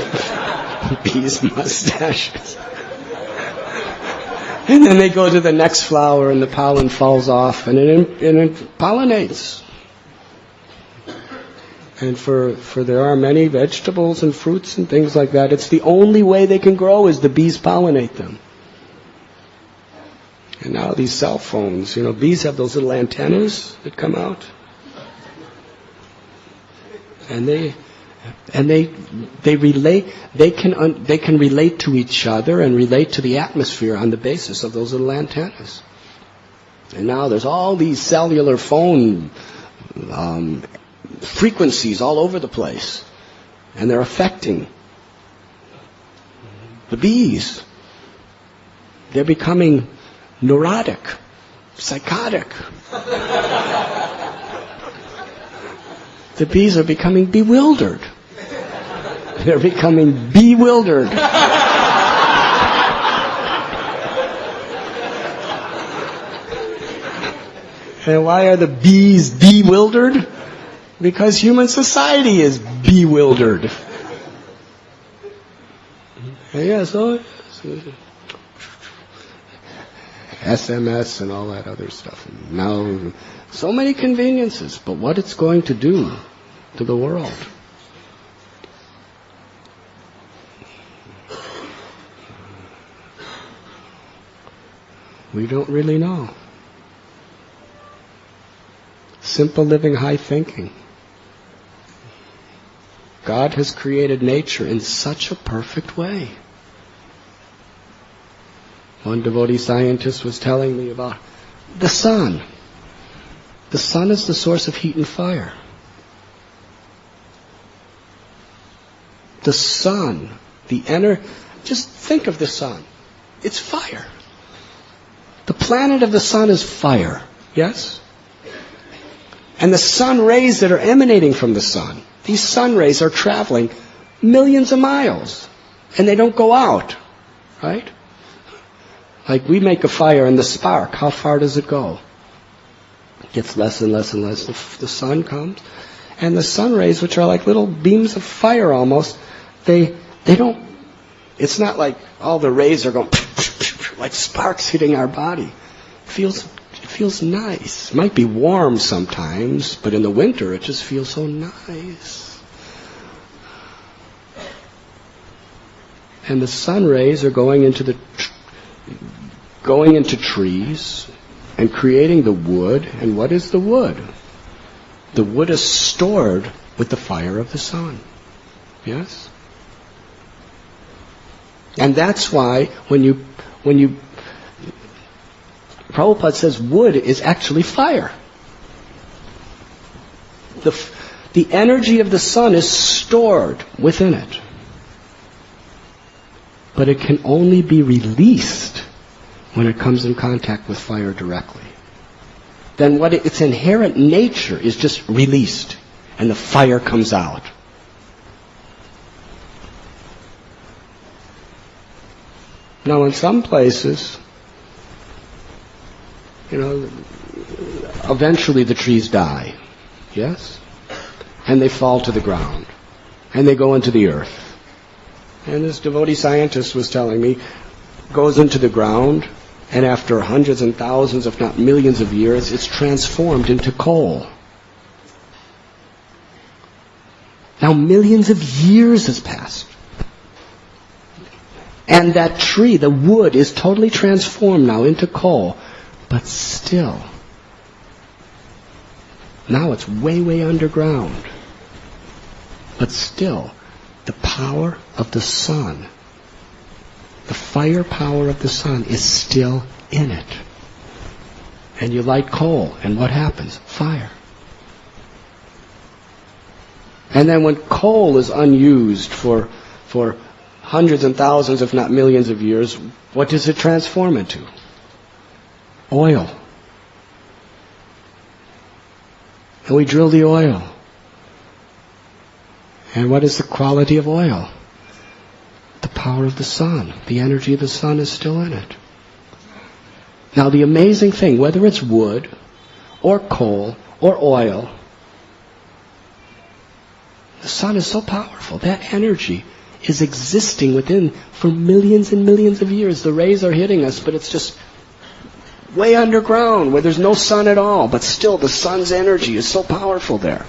bees' mustaches. And then they go to the next flower and the pollen falls off and it pollinates. And for there are many vegetables and fruits and things like that. It's the only way they can grow is the bees pollinate them. And now these cell phones, bees have those little antennas that come out. And they can relate to each other and relate to the atmosphere on the basis of those little antennas. And now there's all these cellular phone frequencies all over the place, and they're affecting the bees. They're becoming neurotic, psychotic. The bees are becoming bewildered. They're becoming bewildered. And why are the bees bewildered? Because human society is bewildered. Yeah, so SMS and all that other stuff. And now, so many conveniences, but what it's going to do to the world. We don't really know. Simple living, high thinking. God has created nature in such a perfect way. One devotee scientist was telling me about the sun. The sun is the source of heat and fire. The sun, just think of the sun. It's fire. The planet of the sun is fire, yes? And the sun rays that are emanating from the sun, these sun rays are traveling millions of miles, and they don't go out, right? Like we make a fire and the spark, how far does it go? It gets less and less and less. The sun comes, and the sun rays, which are like little beams of fire almost, they don't, it's not like all the rays are going like sparks hitting our body. It feels nice. It might be warm sometimes, but in the winter it just feels so nice. And the sun rays are going into trees and creating the wood. And what is the wood? The wood is stored with the fire of the sun. Yes? And that's why when you Prabhupada says wood is actually fire. The energy of the sun is stored within it. But it can only be released when it comes in contact with fire directly. Then its inherent nature is just released, and the fire comes out. Now in some places, eventually the trees die, yes? And they fall to the ground, and they go into the earth. And this devotee scientist was telling me, goes into the ground, and after hundreds and thousands, if not millions of years, it's transformed into coal. Now millions of years has passed. And that tree, the wood, is totally transformed now into coal. But still, now it's way, way underground. But still, the power of the sun, the fire power of the sun is still in it. And you light coal, and what happens? Fire. And then when coal is unused for hundreds and thousands, if not millions of years, what does it transform into? Oil. And we drill the oil. And what is the quality of oil? The power of the sun. The energy of the sun is still in it. Now the amazing thing, whether it's wood, or coal, or oil, the sun is so powerful. That energy is existing within for millions and millions of years. The rays are hitting us, but it's just way underground where there's no sun at all. But still the sun's energy is so powerful there.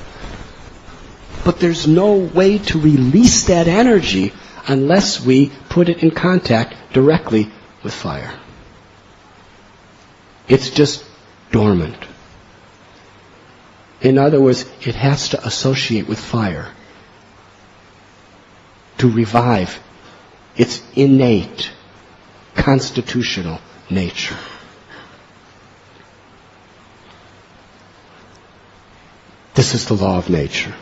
But there's no way to release that energy unless we put it in contact directly with fire. It's just dormant. In other words, it has to associate with fire to revive its innate, constitutional nature. This is the law of nature.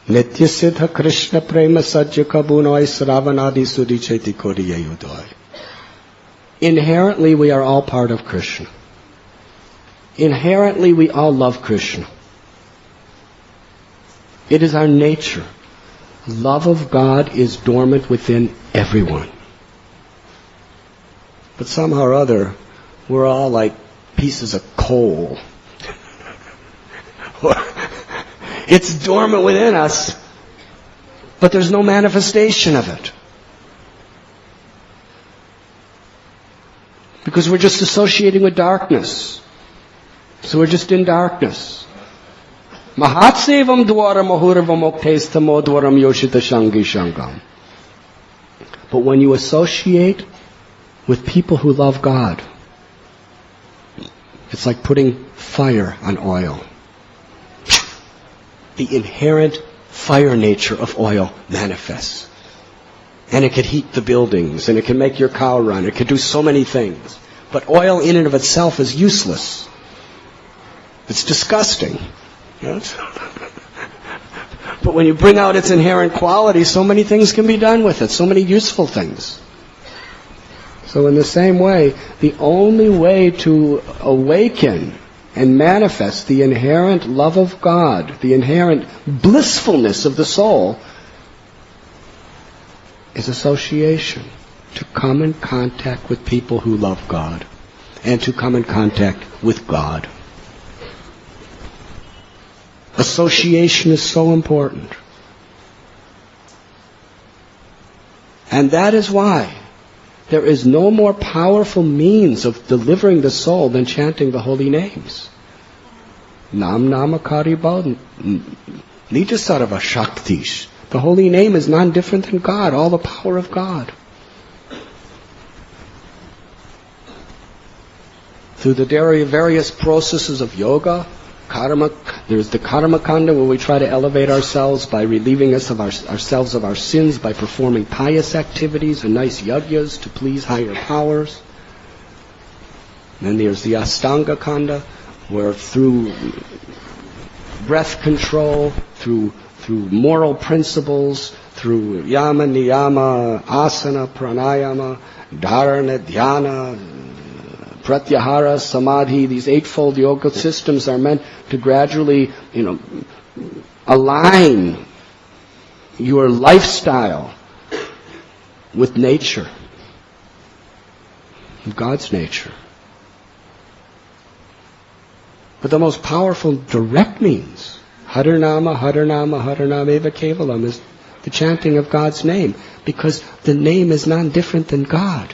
Nitya siddha Krishna prema sajya kabunoi sravanadi sudhi cheti koriye udoi. Inherently we are all part of Krishna. Inherently we all love Krishna. It is our nature. Love of God is dormant within everyone. But somehow or other, we're all like pieces of coal. It's dormant within us, but there's no manifestation of it. Because we're just associating with darkness. So we're just in darkness. Mahatsevam dwara mahurvamoktaistamo dwaram yoshita shangi shangam. But when you associate with people who love God, it's like putting fire on oil. The inherent fire nature of oil manifests. And it could heat the buildings, and it can make your cow run, it could do so many things. But oil in and of itself is useless. It's disgusting. Yes? But when you bring out its inherent quality, so many things can be done with it, so many useful things. So in the same way, the only way to awaken and manifest the inherent love of God, the inherent blissfulness of the soul, is association. To come in contact with people who love God, and to come in contact with God. Association is so important. And that is why there is no more powerful means of delivering the soul than chanting the holy names. Nam namakari bhav nijasarva shaktish. The holy name is none different than God, all the power of God. Through the various processes of yoga, karma, there's the karma kanda where we try to elevate ourselves by relieving us of ourselves of our sins by performing pious activities and nice yajnas to please higher powers. And then there's the Astanga kanda where through breath control, through moral principles, through yama, niyama, asana, pranayama, dharana, dhyana, pratyahara, samadhi, these eightfold yoga systems are meant to gradually, align your lifestyle with nature, God's nature. But the most powerful direct means, Harinama, Harinama, Harinama eva kevalam, is the chanting of God's name, because the name is none different than God.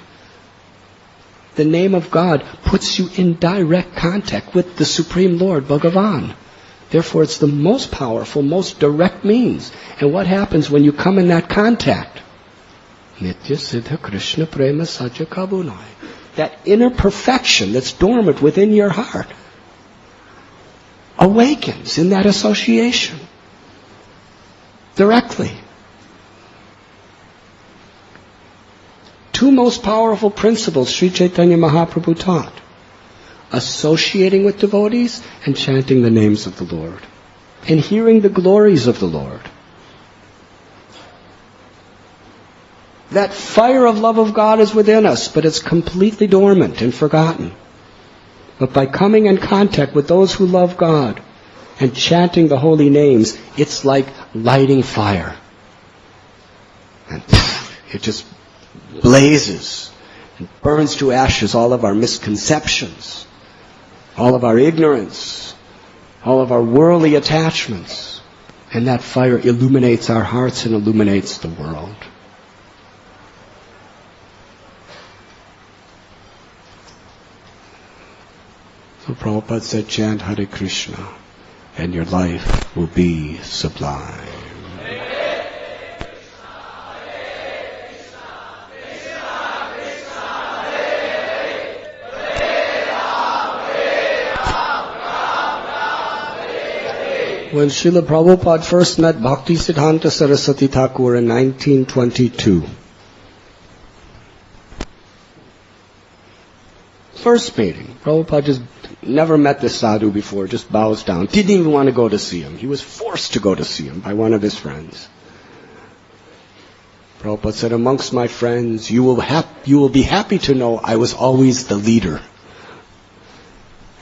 The name of God puts you in direct contact with the Supreme Lord, Bhagavan. Therefore, it's the most powerful, most direct means. And what happens when you come in that contact? Nitya Siddha Krishna Prema Saja Kabunai. That inner perfection that's dormant within your heart awakens in that association directly. Two most powerful principles Sri Chaitanya Mahaprabhu taught: associating with devotees and chanting the names of the Lord and hearing the glories of the Lord. That fire of love of God is within us, but it's completely dormant and forgotten. But by coming in contact with those who love God and chanting the holy names, it's like lighting fire. And it just blazes and burns to ashes all of our misconceptions, all of our ignorance, all of our worldly attachments. And that fire illuminates our hearts and illuminates the world. So Prabhupada said, chant Hare Krishna, and your life will be sublime. When Srila Prabhupada first met Bhaktisiddhanta Saraswati Thakur in 1922, first meeting, Prabhupada just never met this sadhu before, just bows down. Didn't even want to go to see him. He was forced to go to see him by one of his friends. Prabhupada said, amongst my friends, you will be happy to know I was always the leader.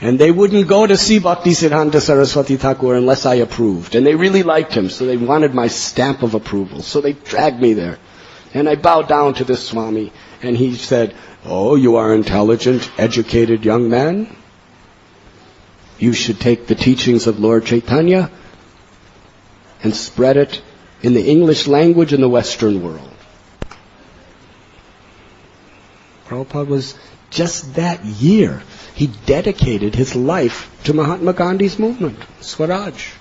And they wouldn't go to see Bhaktisiddhanta Saraswati Thakur unless I approved. And they really liked him, so they wanted my stamp of approval. So they dragged me there. And I bowed down to this Swami, and he said, oh, you are intelligent, educated young man. You should take the teachings of Lord Chaitanya and spread it in the English language in the Western world. Prabhupada was just that year, he dedicated his life to Mahatma Gandhi's movement, Swaraj.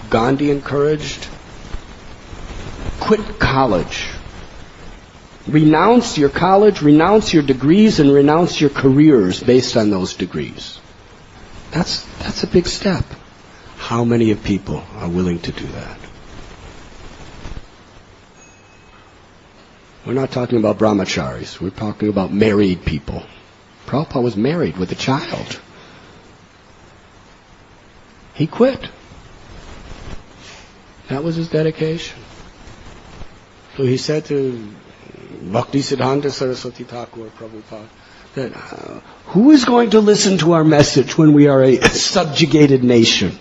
Gandhi encouraged, quit college. Renounce your college, renounce your degrees, and renounce your careers based on those degrees. That's a big step. How many of people are willing to do that? We're not talking about brahmacharis. We're talking about married people. Prabhupada was married with a child. He quit. That was his dedication. So he said to Bhaktisiddhanta Saraswati Thakur, Prabhupada, that who is going to listen to our message when we are a subjugated nation?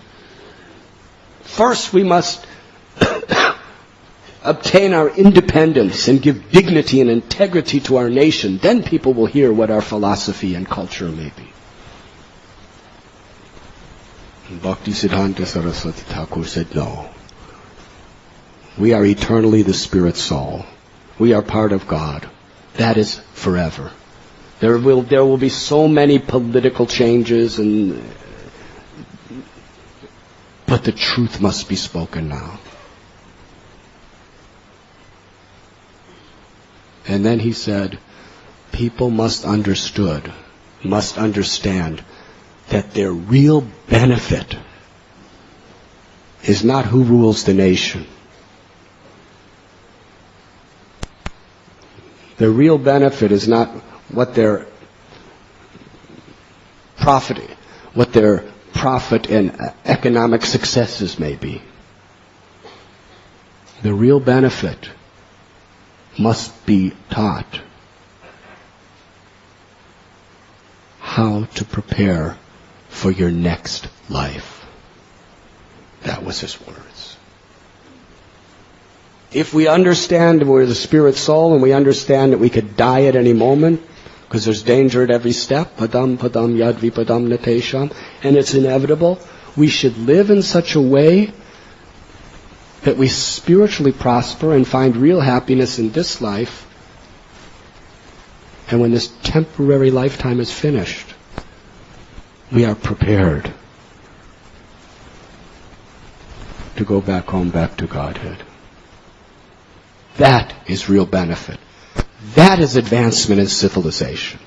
First we must obtain our independence and give dignity and integrity to our nation. Then people will hear what our philosophy and culture may be. And Bhaktisiddhanta Saraswati Thakur said, no. We are eternally the spirit soul. We are part of God. That is forever. There will be so many political changes, but the truth must be spoken now. And then he said, people must understand that their real benefit is not who rules the nation. The real benefit is not what their profit and economic successes may be. The real benefit must be taught how to prepare for your next life. That was his words. If we understand we're the spirit soul and we understand that we could die at any moment, because there's danger at every step, padam padam yad vipadam natesham, and it's inevitable, we should live in such a way that we spiritually prosper and find real happiness in this life, and when this temporary lifetime is finished, we are prepared to go back home, back to Godhead. That is real benefit. That is advancement in civilization.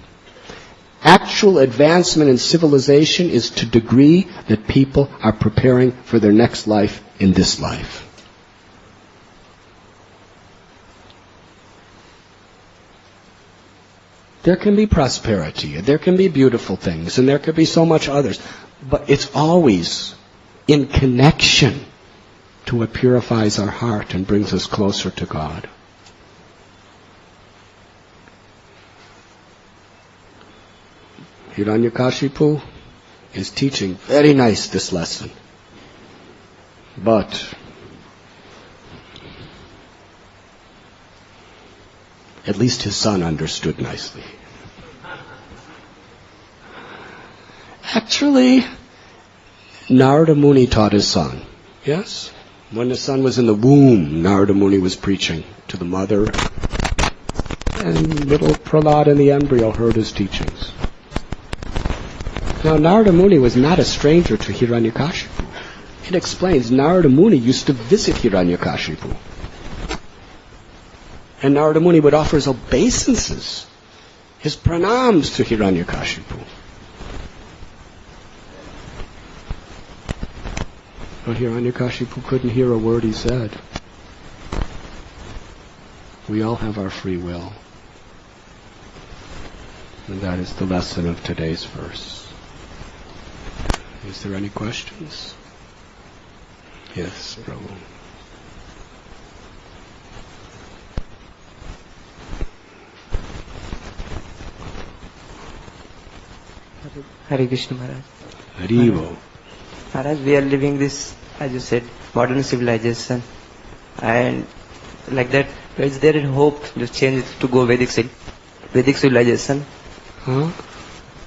Actual advancement in civilization is to the degree that people are preparing for their next life in this life. There can be prosperity, there can be beautiful things, and there can be so much others, but it's always in connection to what purifies our heart and brings us closer to God. Hiranyakashipu is teaching very nice this lesson. But at least his son understood nicely. Actually, Narada Muni taught his son. Yes? When the son was in the womb, Narada Muni was preaching to the mother. And little Prahlad in the embryo heard his teachings. Now, Narada Muni was not a stranger to Hiranyakashipu. It explains Narada Muni used to visit Hiranyakashipu. And Narada Muni would offer his obeisances, his pranams to Hiranyakashipu. But Hiranyakashipu couldn't hear a word he said. We all have our free will. And that is the lesson of today's verse. Is there any questions? Yes, Prabhu.
Hare Krishna Maharaj.
Harivo.
Maharaj, we are living this, as you said, modern civilization. And like that, is there any hope to change it to go Vedic civilization?
Huh?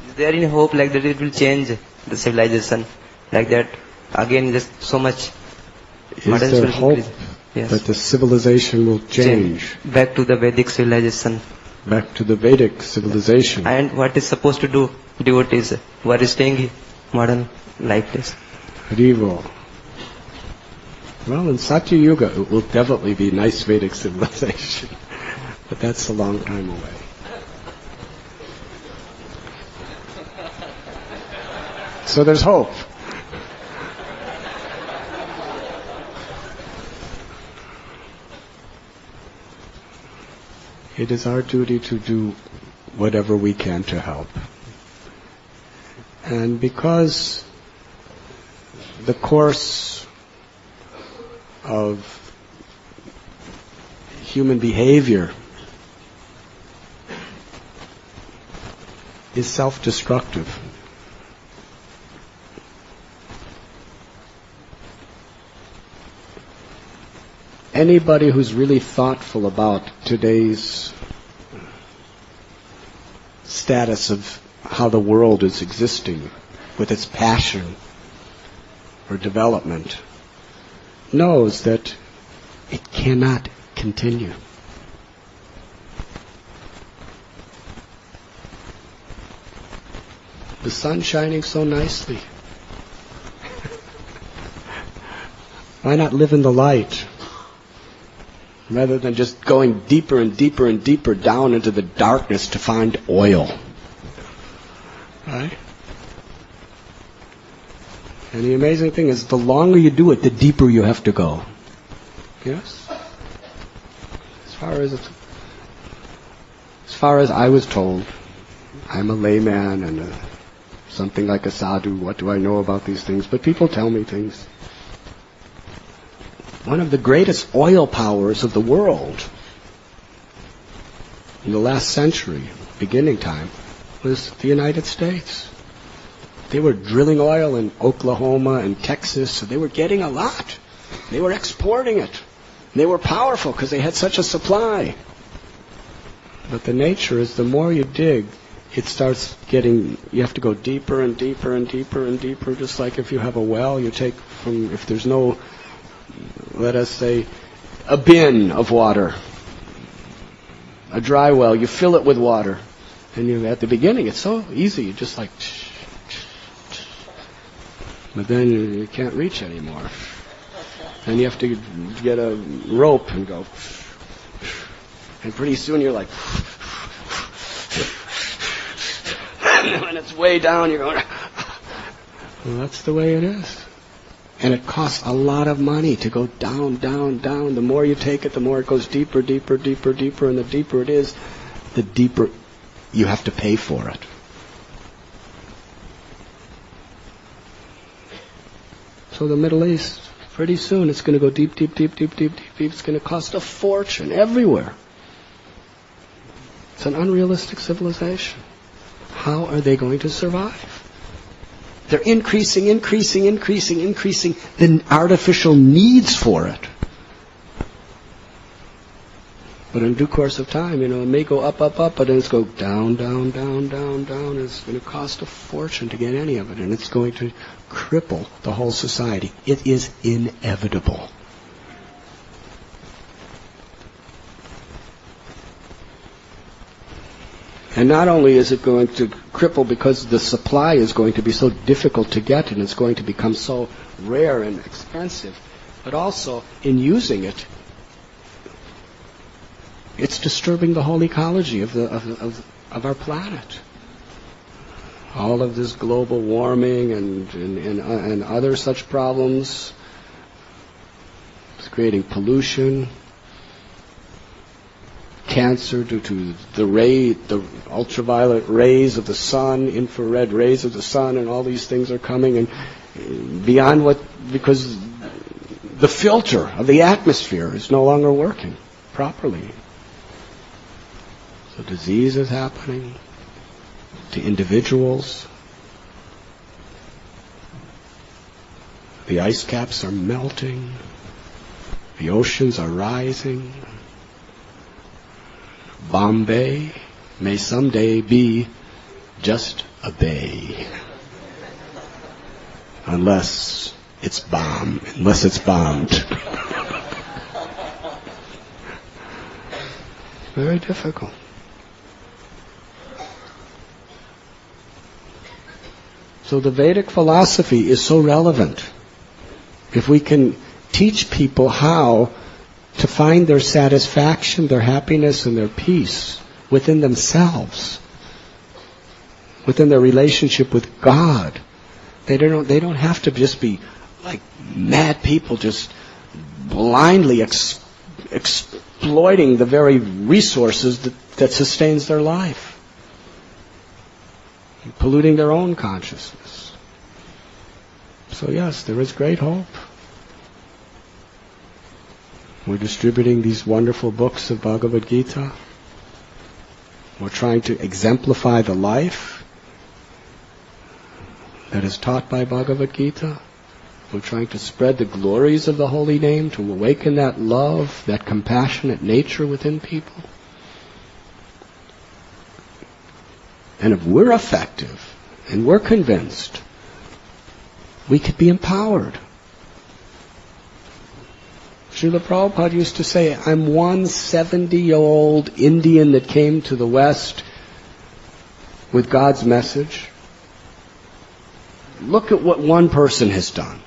Is there any hope like that it will change the civilization? Like that, again, there's so much.
Is there hope that the civilization will change?
Back to the Vedic civilization.
Back to the Vedic civilization.
And what is supposed to do devotees who are staying modern lifeless?
Harivo. Well, in Satya Yuga, it will definitely be nice Vedic civilization. But that's a long time away. So there's hope. It is our duty to do whatever we can to help. And because the course of human behavior is self-destructive, anybody who's really thoughtful about today's status of how the world is existing with its passion for development knows that it cannot continue. The sun's shining so nicely. Why not live in the light? Rather than just going deeper and deeper and deeper down into the darkness to find oil. Right? And the amazing thing is, the longer you do it, the deeper you have to go. Yes? As far as I was told, I'm a layman and something like a sadhu. What do I know about these things? But people tell me things. One of the greatest oil powers of the world in the last century, beginning time, was the United States. They were drilling oil in Oklahoma and Texas, so they were getting a lot. They were exporting it. They were powerful because they had such a supply. But the nature is, the more you dig, it starts getting, you have to go deeper and deeper and deeper and deeper, just like if you have a well, you take from, if there's no, let us say, a bin of water, a dry well, you fill it with water. And you, at the beginning, it's so easy, you just like, but then you can't reach anymore. And you have to get a rope and go. And pretty soon you're like, when it's way down, you're going, well, that's the way it is. And it costs a lot of money to go down, down, down. The more you take it, the more it goes deeper, deeper, deeper, deeper. And the deeper it is, the deeper you have to pay for it. So the Middle East, pretty soon it's going to go deep, deep, deep, deep, deep, deep, deep. It's going to cost a fortune everywhere. It's an unrealistic civilization. How are they going to survive? They're increasing the artificial needs for it. But in due course of time, it may go up, up, up, but then it's go down, down, down, down, down. It's going to cost a fortune to get any of it, and it's going to cripple the whole society. It is inevitable. And not only is it going to cripple because the supply is going to be so difficult to get and it's going to become so rare and expensive, but also in using it, it's disturbing the whole ecology of our planet. All of this global warming and other such problems, it's creating pollution, cancer due to the ultraviolet rays of the sun, infrared rays of the sun, and all these things are coming, and beyond because the filter of the atmosphere is no longer working properly. So disease is happening to individuals. The ice caps are melting. The oceans are rising. Bombay may someday be just a bay. Unless it's bombed. Very difficult. So the Vedic philosophy is so relevant. If we can teach people how to find their satisfaction, their happiness, and their peace within themselves, within their relationship with God, they don't have to just be like mad people, just blindly exploiting the very resources that sustains their life, polluting their own consciousness. So yes, there is great hope. We're distributing these wonderful books of Bhagavad Gita. We're trying to exemplify the life that is taught by Bhagavad Gita. We're trying to spread the glories of the holy name, to awaken that love, that compassionate nature within people. And if we're effective and we're convinced, we could be empowered. Srila Prabhupada used to say, I'm one 70-year-old Indian that came to the West with God's message. Look at what one person has done.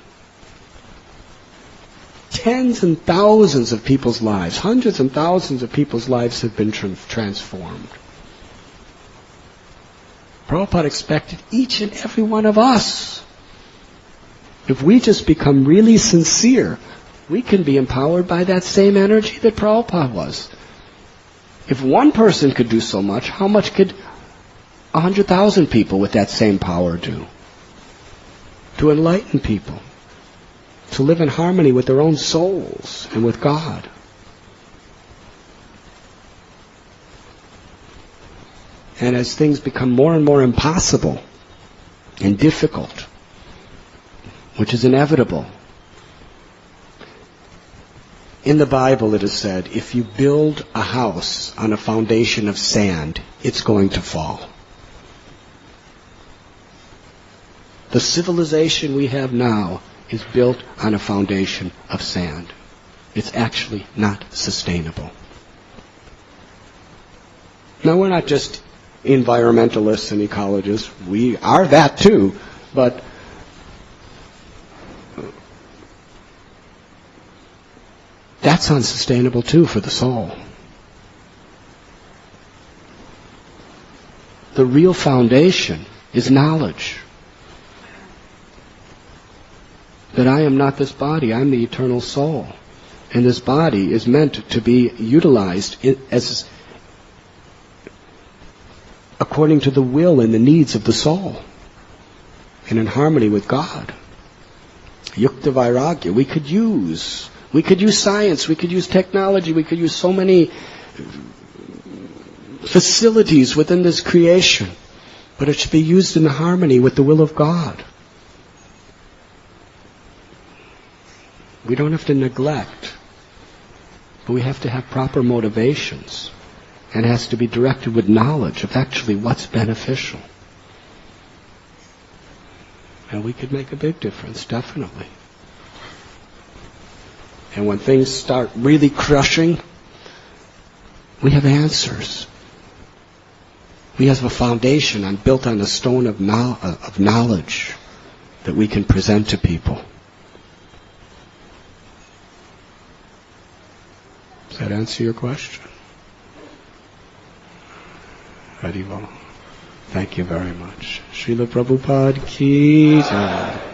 Tens and thousands of people's lives, hundreds and thousands of people's lives have been transformed. Prabhupada expected each and every one of us, if we just become really sincere, we can be empowered by that same energy that Prabhupada was. If one person could do so much, how much could 100,000 people with that same power do? To enlighten people, to live in harmony with their own souls and with God. And as things become more and more impossible and difficult, which is inevitable, in the Bible it is said, if you build a house on a foundation of sand, it's going to fall. The civilization we have now is built on a foundation of sand. It's actually not sustainable. Now, we're not just environmentalists and ecologists. We are that too, but that's unsustainable too for the soul. The real foundation is knowledge. That I am not this body, I'm the eternal soul. And this body is meant to be utilized as according to the will and the needs of the soul, and in harmony with God. Yukta Vairagya, we could use science, we could use technology, we could use so many facilities within this creation, but it should be used in harmony with the will of God. We don't have to neglect, but we have to have proper motivations, and it has to be directed with knowledge of actually what's beneficial. And we could make a big difference, definitely. And when things start really crushing, we have answers. We have a foundation built on a stone of knowledge that we can present to people. Does that answer your question? Haribo. Thank you very much. Srila Prabhupada ki jai.